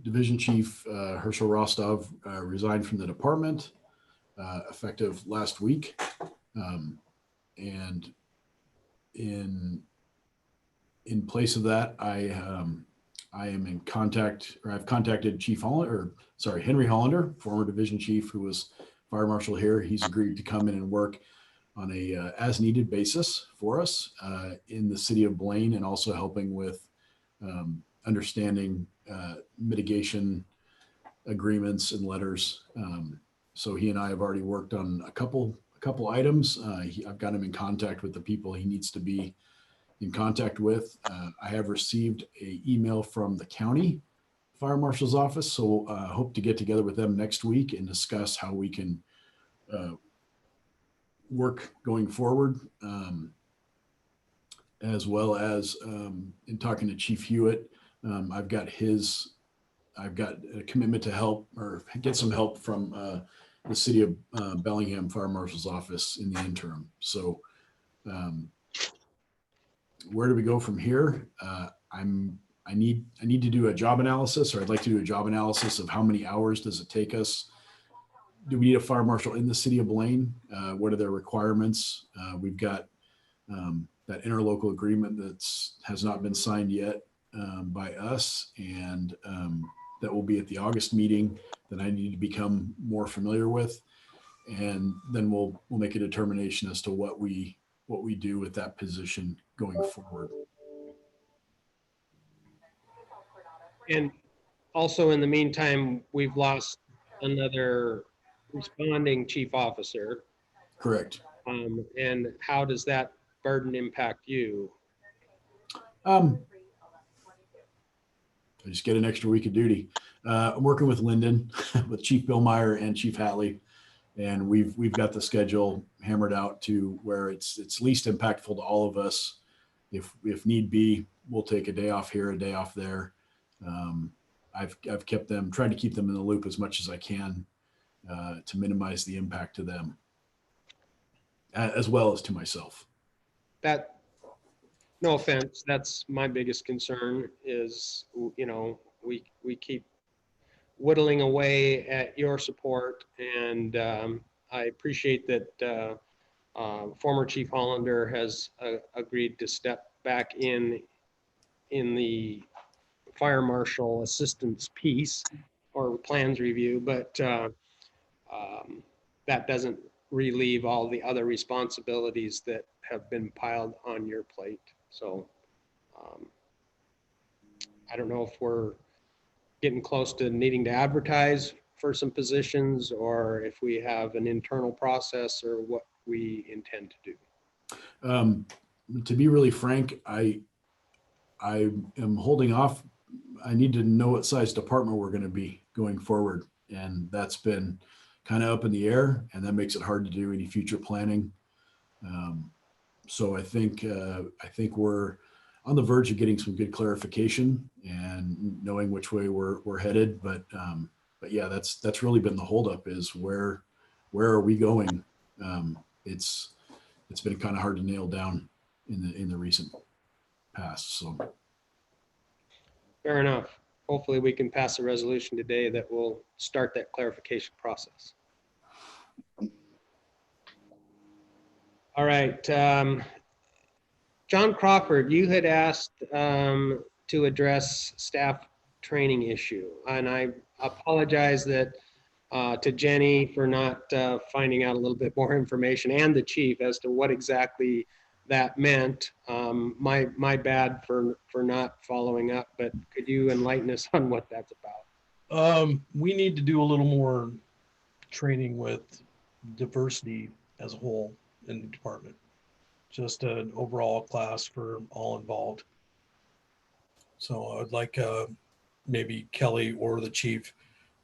Division Chief Herschel Rostov resigned from the department effective last week. And in place of that, I am in contact, or I've contacted Henry Hollander, former division chief who was fire marshal here. He's agreed to come in and work on a as needed basis for us in the city of Blaine, and also helping with understanding mitigation agreements and letters. So he and I have already worked on a couple items. I've got him in contact with the people he needs to be in contact with. I have received an email from the county fire marshal's office, so hope to get together with them next week and discuss how we can work going forward, as well as in talking to Chief Hewitt. I've got a commitment to help or get some help from the city of Bellingham Fire Marshal's office in the interim. So where do we go from here? I need to do a job analysis, or I'd like to do a job analysis of how many hours does it take us. Do we need a fire marshal in the city of Blaine? What are their requirements? We've got that interlocal agreement has not been signed yet by us, and that will be at the August meeting that I need to become more familiar with, and then we'll make a determination as to what we do with that position going forward. And also in the meantime, we've lost another responding chief officer. Correct. And how does that burden impact you? I just get an extra week of duty. I'm working with Lyndon, with Chief Bill Meyer and Chief Hatley, and we've got the schedule hammered out to where it's least impactful to all of us. If need be, we'll take a day off here, a day off there. I've tried to keep them in the loop as much as I can to minimize the impact to them, as well as to myself. That, no offense, that's my biggest concern is, we keep whittling away at your support, and I appreciate that former Chief Hollander has agreed to step back in the fire marshal assistance piece or plans review, but that doesn't relieve all the other responsibilities that have been piled on your plate. So I don't know if we're getting close to needing to advertise for some positions, or if we have an internal process, or what we intend to do. To be really frank, I am holding off. I need to know what size department we're going to be going forward, and that's been kind of up in the air, and that makes it hard to do any future planning. So I think we're on the verge of getting some good clarification and knowing which way we're headed. But yeah, that's really been the holdup, is where are we going? It's been kind of hard to nail down in the recent past. So Fair enough. Hopefully we can pass a resolution today that will start that clarification process. All right. John Crawford, you had asked to address staff training issue, and I apologize to Jenny for not finding out a little bit more information, and the chief, as to what exactly that meant. My bad for not following up, but could you enlighten us on what that's about? We need to do a little more training with diversity as a whole in the department. Just an overall class for all involved. So I'd like maybe Kelly or the chief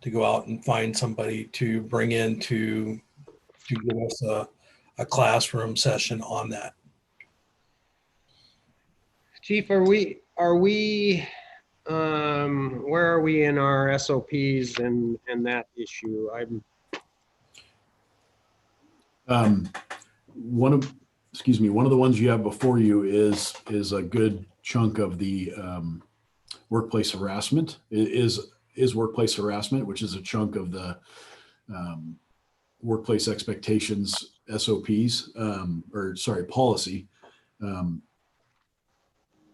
to go out and find somebody to bring in to give us a classroom session on that. Chief, where are we in our SOPs and that issue? one of the ones you have before you is a good chunk of the workplace harassment is workplace harassment, which is a chunk of the workplace expectations SOPs, policy.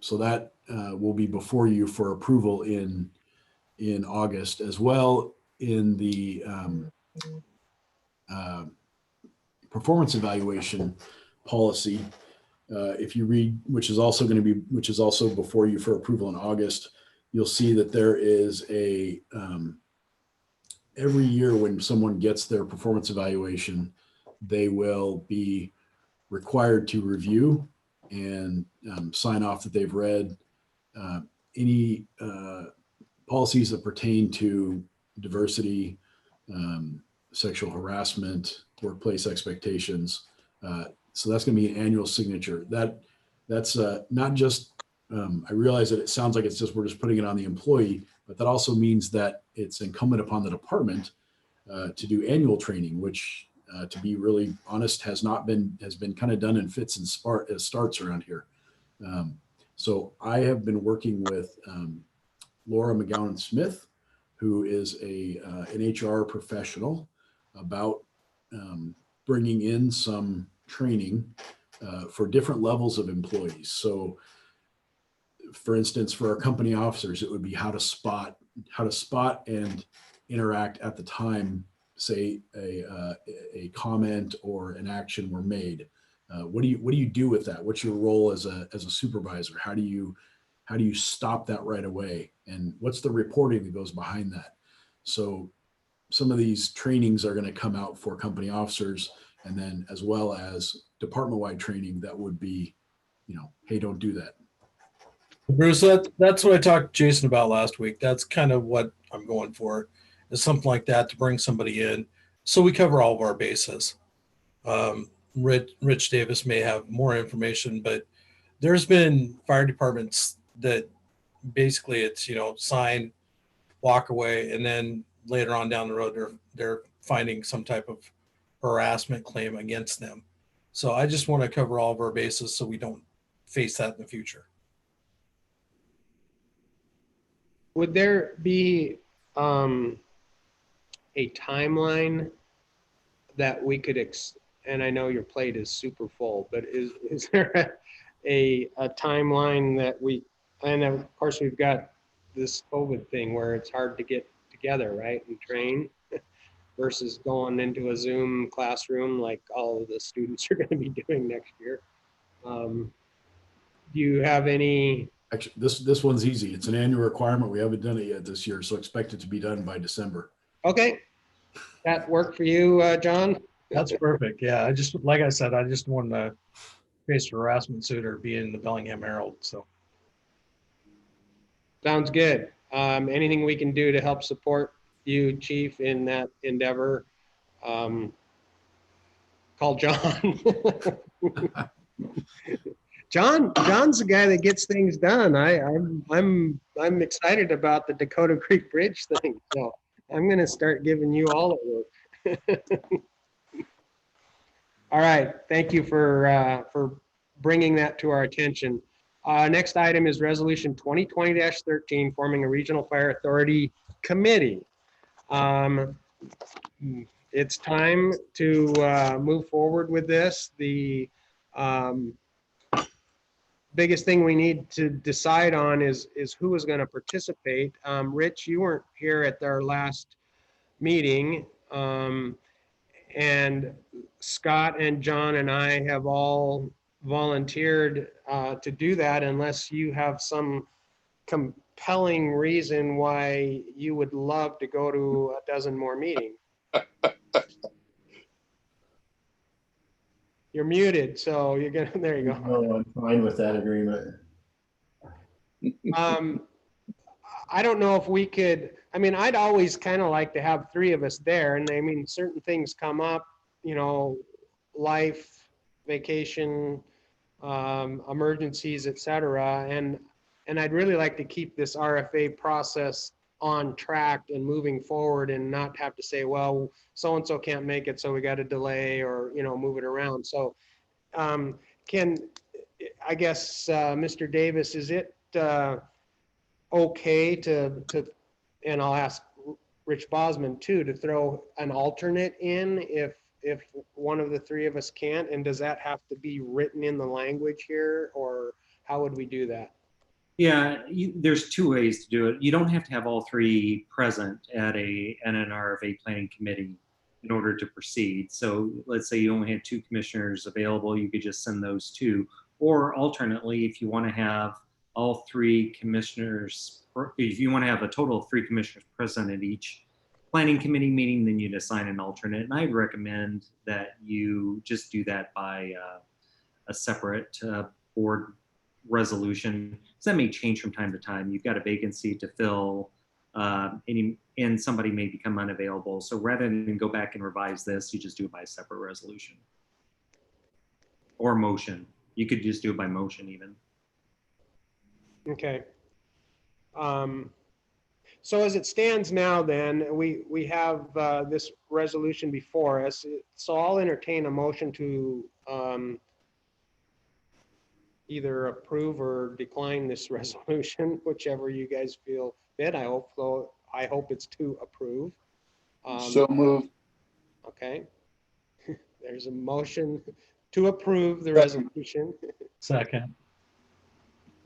So that will be before you for approval in August, as well in the performance evaluation policy. If you read, which is also before you for approval in August, you'll see that there is a every year when someone gets their performance evaluation, they will be required to review and sign off that they've read any policies that pertain to diversity, sexual harassment, workplace expectations. So that's going to be an annual signature. That's not just, I realize that it sounds like we're just putting it on the employee, but that also means that it's incumbent upon the department to do annual training, which to be really honest, has been kind of done in fits and starts around here. So I have been working with Laura McGowan Smith, who is an HR professional, about bringing in some training for different levels of employees. So for instance, for our company officers, it would be how to spot and interact at the time, say a comment or an action were made. What do you do with that? What's your role as a supervisor? How do you stop that right away? And what's the reporting that goes behind that? So some of these trainings are going to come out for company officers, and then as well as department-wide training that would be, hey, don't do that. Bruce, that's what I talked to Jason about last week. That's kind of what I'm going for, is something like that to bring somebody in so we cover all of our bases. Rich Davis may have more information, but there's been fire departments that basically it's, sign, walk away, and then later on down the road, they're finding some type of harassment claim against them. So I just want to cover all of our bases so we don't face that in the future. Would there be a timeline that we could, and I know your plate is super full, but is there a timeline that and of course we've got this COVID thing where it's hard to get together, right, and train versus going into a Zoom classroom like all of the students are going to be doing next year. Do you have any? Actually, this one's easy. It's an annual requirement. We haven't done it yet this year, so expect it to be done by December. Okay, that work for you, John? That's perfect. Yeah, like I said, I just wanted to face a harassment suit or be in the Bellingham Herald. So sounds good. Anything we can do to help support you, Chief, in that endeavor, call John. John's the guy that gets things done. I'm excited about the Dakota Creek Bridge thing, so I'm going to start giving you all the work. All right, thank you for bringing that to our attention. Next item is Resolution 2020-13, forming a Regional Fire Authority Committee. It's time to move forward with this. The biggest thing we need to decide on is who is going to participate. Rich, you weren't here at our last meeting, and Scott and John and I have all volunteered to do that unless you have some compelling reason why you would love to go to a dozen more meetings. You're muted, so you're gonna, there you go. No, I'm fine with that agreement. I don't know if we could, I'd always kind of like to have three of us there, and certain things come up, life, vacation, emergencies, etc. And I'd really like to keep this RFA process on track and moving forward, and not have to say, well, so-and-so can't make it, so we got to delay or, move it around. So Mr. Davis, is it okay to, and I'll ask Rich Bosman too, to throw an alternate in if one of the three of us can't? And does that have to be written in the language here, or how would we do that? Yeah, there's two ways to do it. You don't have to have all three present at an RFA planning committee in order to proceed. So let's say you only had two commissioners available, you could just send those two. Or alternately, if you want to have all three commissioners, or if you want to have a total of three commissioners present at each planning committee meeting, then you'd assign an alternate. And I'd recommend that you just do that by a separate board resolution. So that may change from time to time. You've got a vacancy to fill, and somebody may become unavailable. So rather than go back and revise this, you just do it by a separate resolution or motion. You could just do it by motion even. Okay. So as it stands now, then we have this resolution before us. So I'll entertain a motion to either approve or decline this resolution, whichever you guys feel fit. I hope it's to approve. So move. Okay. There's a motion to approve the Second. resolution. Second.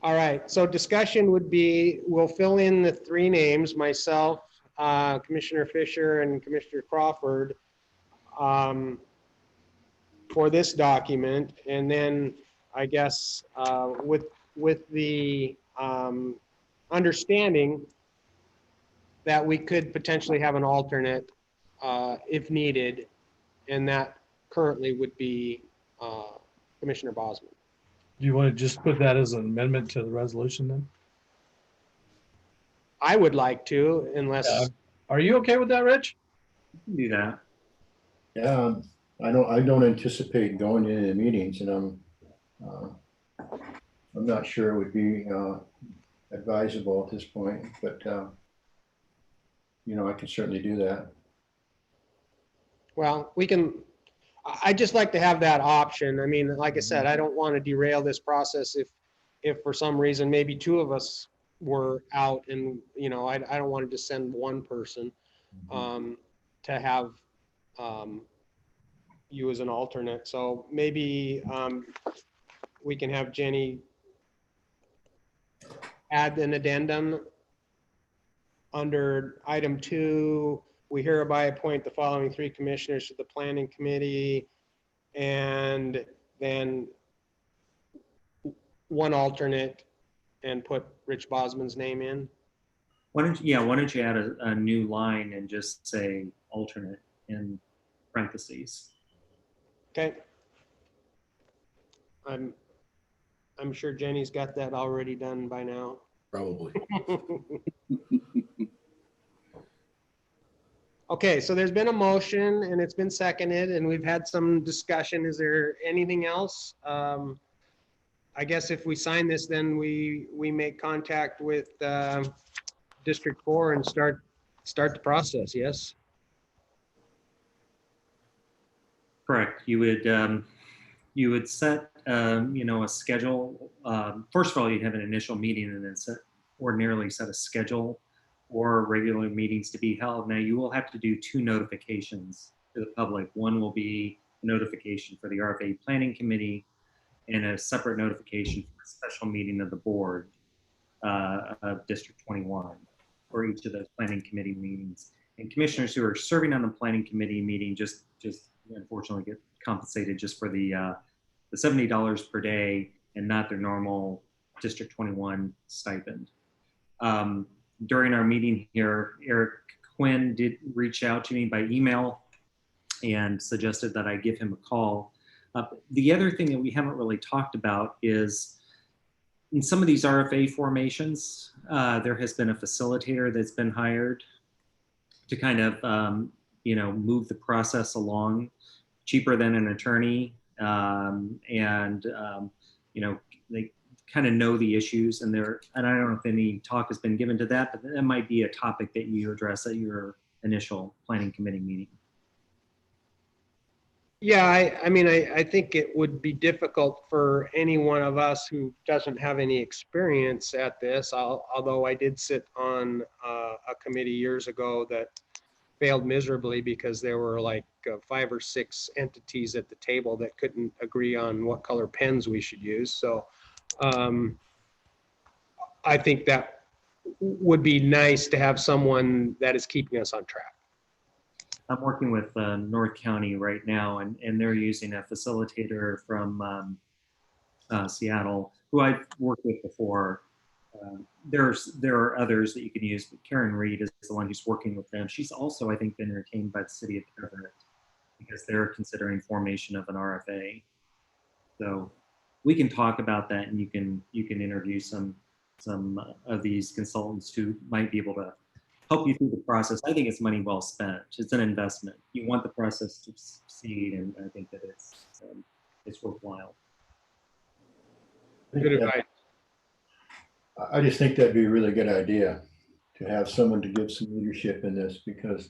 All right, so discussion would be, we'll fill in the three names, myself, Commissioner Fisher, and Commissioner Crawford, for this document. And then I guess with the understanding that we could potentially have an alternate if needed, and that currently would be Commissioner Bosman. Do you want to just put that as an amendment to the resolution then? I would like to, unless, Yeah. Are you okay with that, Rich? You can do that. Yeah, I don't anticipate going into the meetings, and I'm not sure it would be advisable at this point, but I can certainly do that. well, I'd just like to have that option. I mean, like I said, I don't want to derail this process if for some reason, maybe two of us were out and, I don't want to just send one person to have you as an alternate. So maybe we can have Jenny add an addendum under item 2. We hereby appoint the following three commissioners to the planning committee, and then one alternate, and put Rich Bosman's name in. Why don't you add a new line and just say alternate in parentheses? Okay. I'm sure Jenny's got that already done by now. Probably. Okay, so there's been a motion and it's been seconded and we've had some discussion. Is there anything else? I guess if we sign this, then we make contact with District 4 and start the process, yes? Correct. You would set a schedule. First of all, you'd have an initial meeting and then ordinarily set a schedule or regular meetings to be held. Now you will have to do two notifications to the public. One will be a notification for the RFA Planning Committee and a separate notification for a special meeting of the board of District 21 for each of those planning committee meetings. And commissioners who are serving on the planning committee meeting just unfortunately get compensated just for the $70 per day and not their normal District 21 stipend. During our meeting here, Eric Quinn did reach out to me by email and suggested that I give him a call. The other thing that we haven't really talked about is in some of these RFA formations, there has been a facilitator that's been hired to kind of, move the process along, cheaper than an attorney. They kind of know the issues and I don't know if any talk has been given to that, but that might be a topic that you address at your initial planning committee meeting. Yeah, I mean, I think it would be difficult for any one of us who doesn't have any experience at this, although I did sit on a committee years ago that failed miserably because there were like 5 or 6 entities at the table that couldn't agree on what color pens we should use. So I think that would be nice to have someone that is keeping us on track. I'm working with North County right now, and they're using a facilitator from Seattle, who I've worked with before. There are others that you can use, but Karen Reed is the one who's working with them. She's also, I think, been retained by the city of Everett because they're considering formation of an RFA. So we can talk about that, and you can interview some of these consultants who might be able to help you through the process. I think it's money well spent. It's an investment. You want the process to succeed, and I think that it's worthwhile. Good advice. I just think that'd be a really good idea to have someone to give some leadership in this because,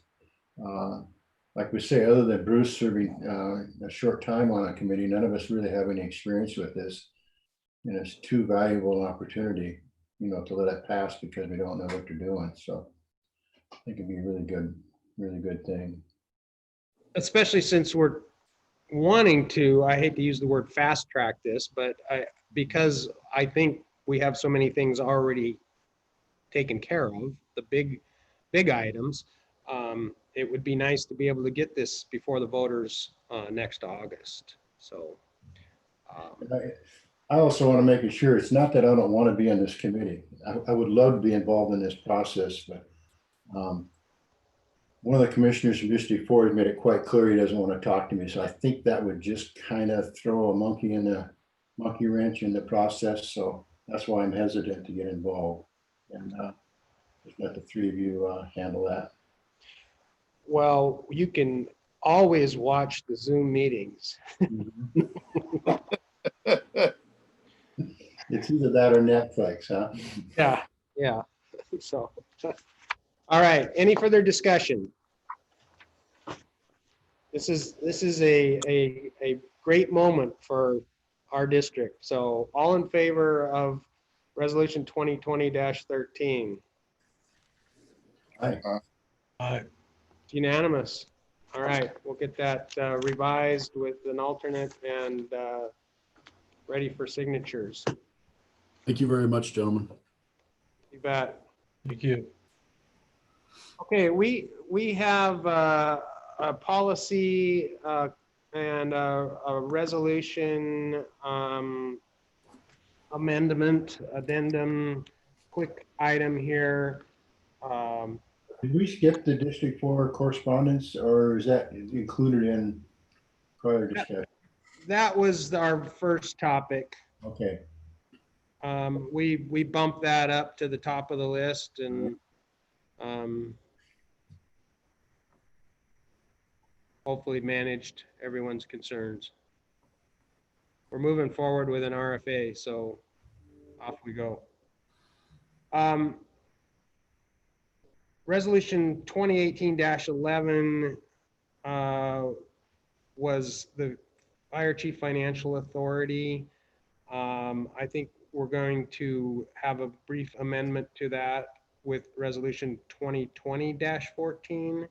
like we say, other than Bruce serving a short time on a committee, none of us really have any experience with this. And it's too valuable an opportunity, to let it pass because we don't know what they're doing. So I think it'd be a really good thing. Especially since we're wanting to, I hate to use the word fast track this, but because I think we have so many things already taken care of, the big items, it would be nice to be able to get this before the voters next August. So I also want to make it sure it's not that I don't want to be on this committee. I would love to be involved in this process, but one of the commissioners from District 4 has made it quite clear he doesn't want to talk to me. So I think that would just kind of throw a monkey wrench in the process. So that's why I'm hesitant to get involved. And just let the 3 of you handle that. well, you can always watch the Zoom meetings. It's either that or Netflix, huh? Yeah. So, all right. Any further discussion? This is a great moment for our district. So, all in favor of Resolution 2020-13? Aye. It's unanimous. All right, we'll get that revised with an alternate and ready for signatures. Thank you very much, gentlemen. You bet. Thank you. Okay, we have a policy and a resolution amendment, addendum, quick item here. Did we skip the District 4 correspondence or is that included in prior discussion? That was our first topic. Okay. We bumped that up to the top of the list and hopefully managed everyone's concerns. We're moving forward with an RFA, so off we go. Resolution 2018-11 was the Fire Chief Financial Authority. I think we're going to have a brief amendment to that with Resolution 2020-14.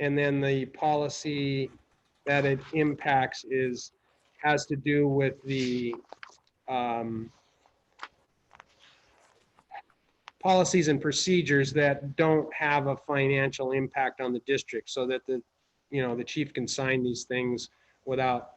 And then the policy that it impacts has to do with the policies and procedures that don't have a financial impact on the district, so that the chief can sign these things without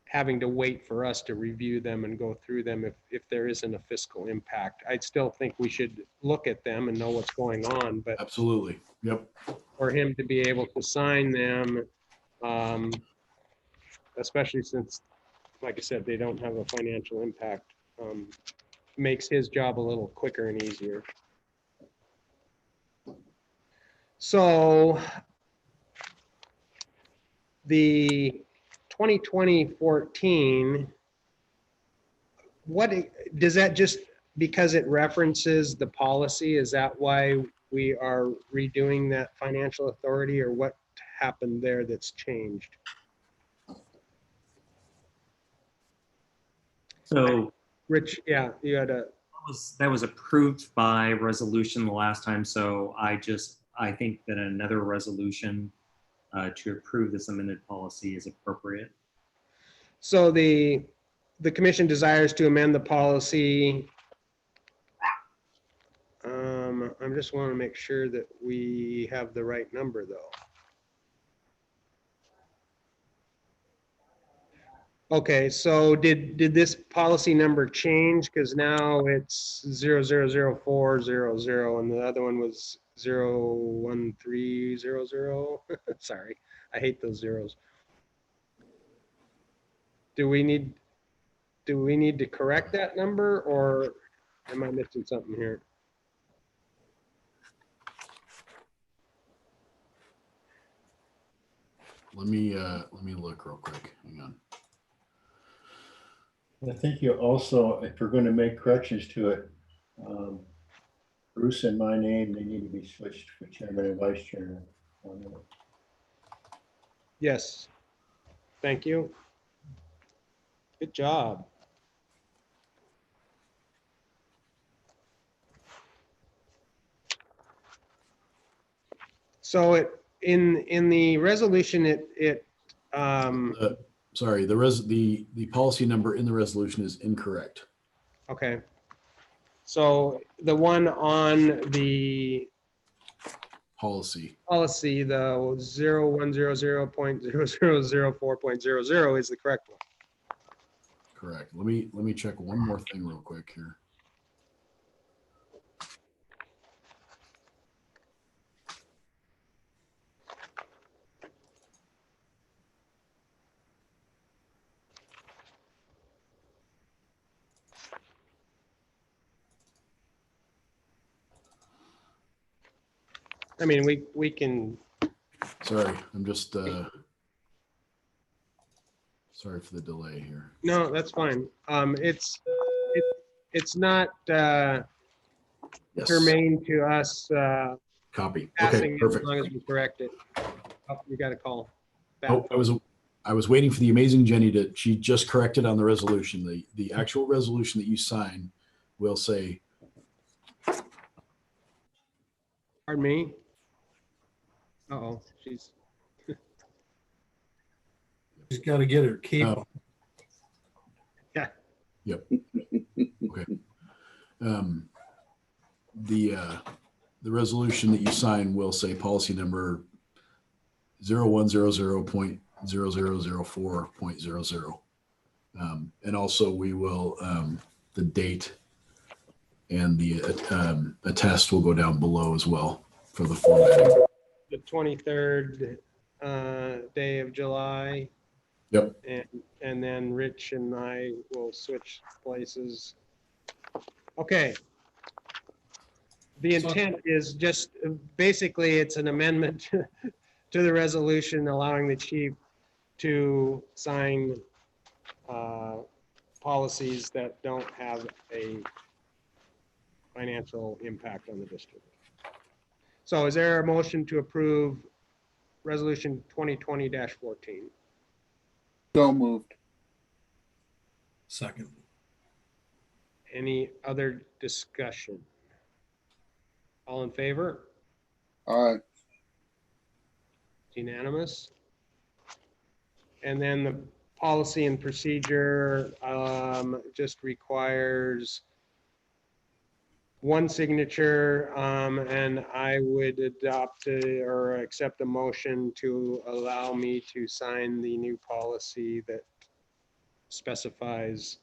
having to wait for us to review them and go through them if there isn't a fiscal impact. I still think we should look at them and know what's going on, but Absolutely. Yep. for him to be able to sign them, especially since, like I said, they don't have a financial impact, makes his job a little quicker and easier. So the 2020-14, what does that, just because it references the policy, is that why we are redoing that financial authority, or what happened there that's changed? So Rich, yeah, you had a, that was approved by resolution the last time, so I think that another resolution to approve this amended policy is appropriate. so the commission desires to amend the policy. I just want to make sure that we have the right number though. Okay, so did this policy number change? Because now it's 000400 and the other one was 01300. Sorry, I hate those zeros. Do we need to correct that number, or am I missing something here? Let me look real quick. Hang on. I think you also, if we're going to make corrections to it, Bruce and my name, they need to be switched for chairman and vice chairman. Yes. Thank you. Good job. So in the resolution, Sorry, the policy number in the resolution is incorrect. okay. So the one on the Policy. policy, the 0100.0004.00 is the correct one. Correct. Let me check one more thing real quick here. I mean, we can, Sorry, I'm just sorry for the delay here. no, that's fine. It's not Yes. germane to us Copy. passing Okay, it as perfect. long as we correct it. Oh, you got a call. back. Oh, I was waiting for the amazing Jenny she just corrected on the resolution. The actual resolution that you sign will say, Pardon me? Uh-oh, she's, She's got to get her cape. oh, yeah, yep. Okay. The resolution that you sign will say policy number 0100.0004.00. And also we will, the date and the attest will go down below as well for the formatting. the 23rd day of July. Yep. And then Rich and I will switch places. Okay. The intent is just, basically, it's an amendment to the resolution allowing the chief to sign policies that don't have a financial impact on the district. So is there a motion to approve resolution 2020-14? So moved. Second. Any other discussion? All in favor? Aye. Unanimous. And then the policy and procedure just requires one signature, and I would adopt or accept a motion to allow me to sign the new policy that specifies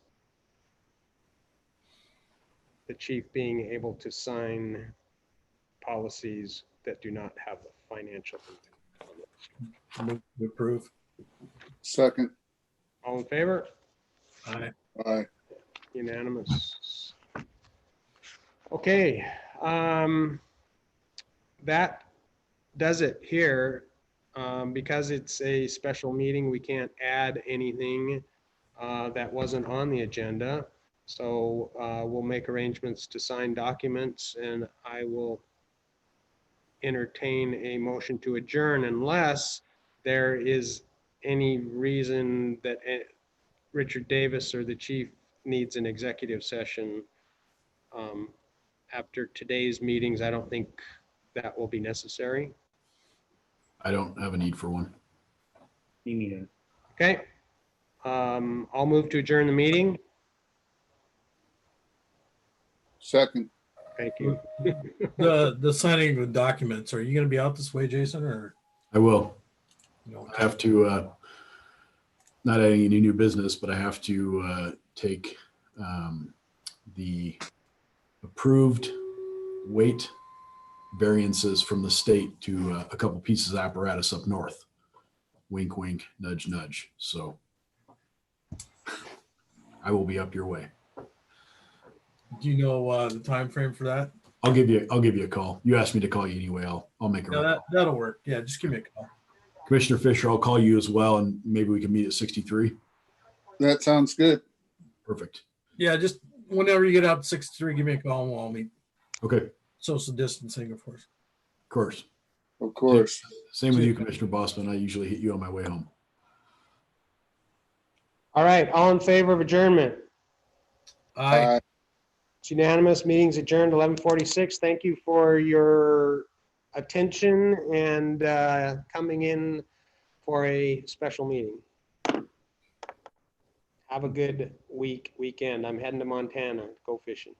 the chief being able to sign policies that do not have the financial impact on it. Move to approve. Second. All in favor? Aye. Aye. Unanimous. Okay, that does it here. Because it's a special meeting, we can't add anything that wasn't on the agenda. So we'll make arrangements to sign documents, and I will entertain a motion to adjourn unless there is any reason that Richard Davis or the chief needs an executive session. After today's meetings, I don't think that will be necessary. I don't have a need for one. Me neither. Okay. I'll move to adjourn the meeting. Second. Thank you. The signing of documents, are you gonna be out this way, Jason, or? I will. You know, I have to, not adding any new business, but I have to take the approved weight variances from the state to a couple pieces of apparatus up north. Wink, wink, nudge, nudge. So I will be up your way. Do you know the time frame for that? I'll give you a call. You asked me to call you anyway. I'll make a No, call. that'll work. Yeah, just give me a call. Commissioner Fisher, I'll call you as well, and maybe we can meet at 63. That sounds good. Perfect. Yeah, just whenever you get out to 63, give me a call and we'll all meet. Okay. Social distancing, of course. Of course. Of course. Same with you, Commissioner Bossman. I usually hit you on my way home. All right, all in favor of adjournment? Aye. It's unanimous. Meeting's adjourned 11:46. Thank you for your attention and coming in for a special meeting. Have a good weekend. I'm heading to Montana. Go fishing.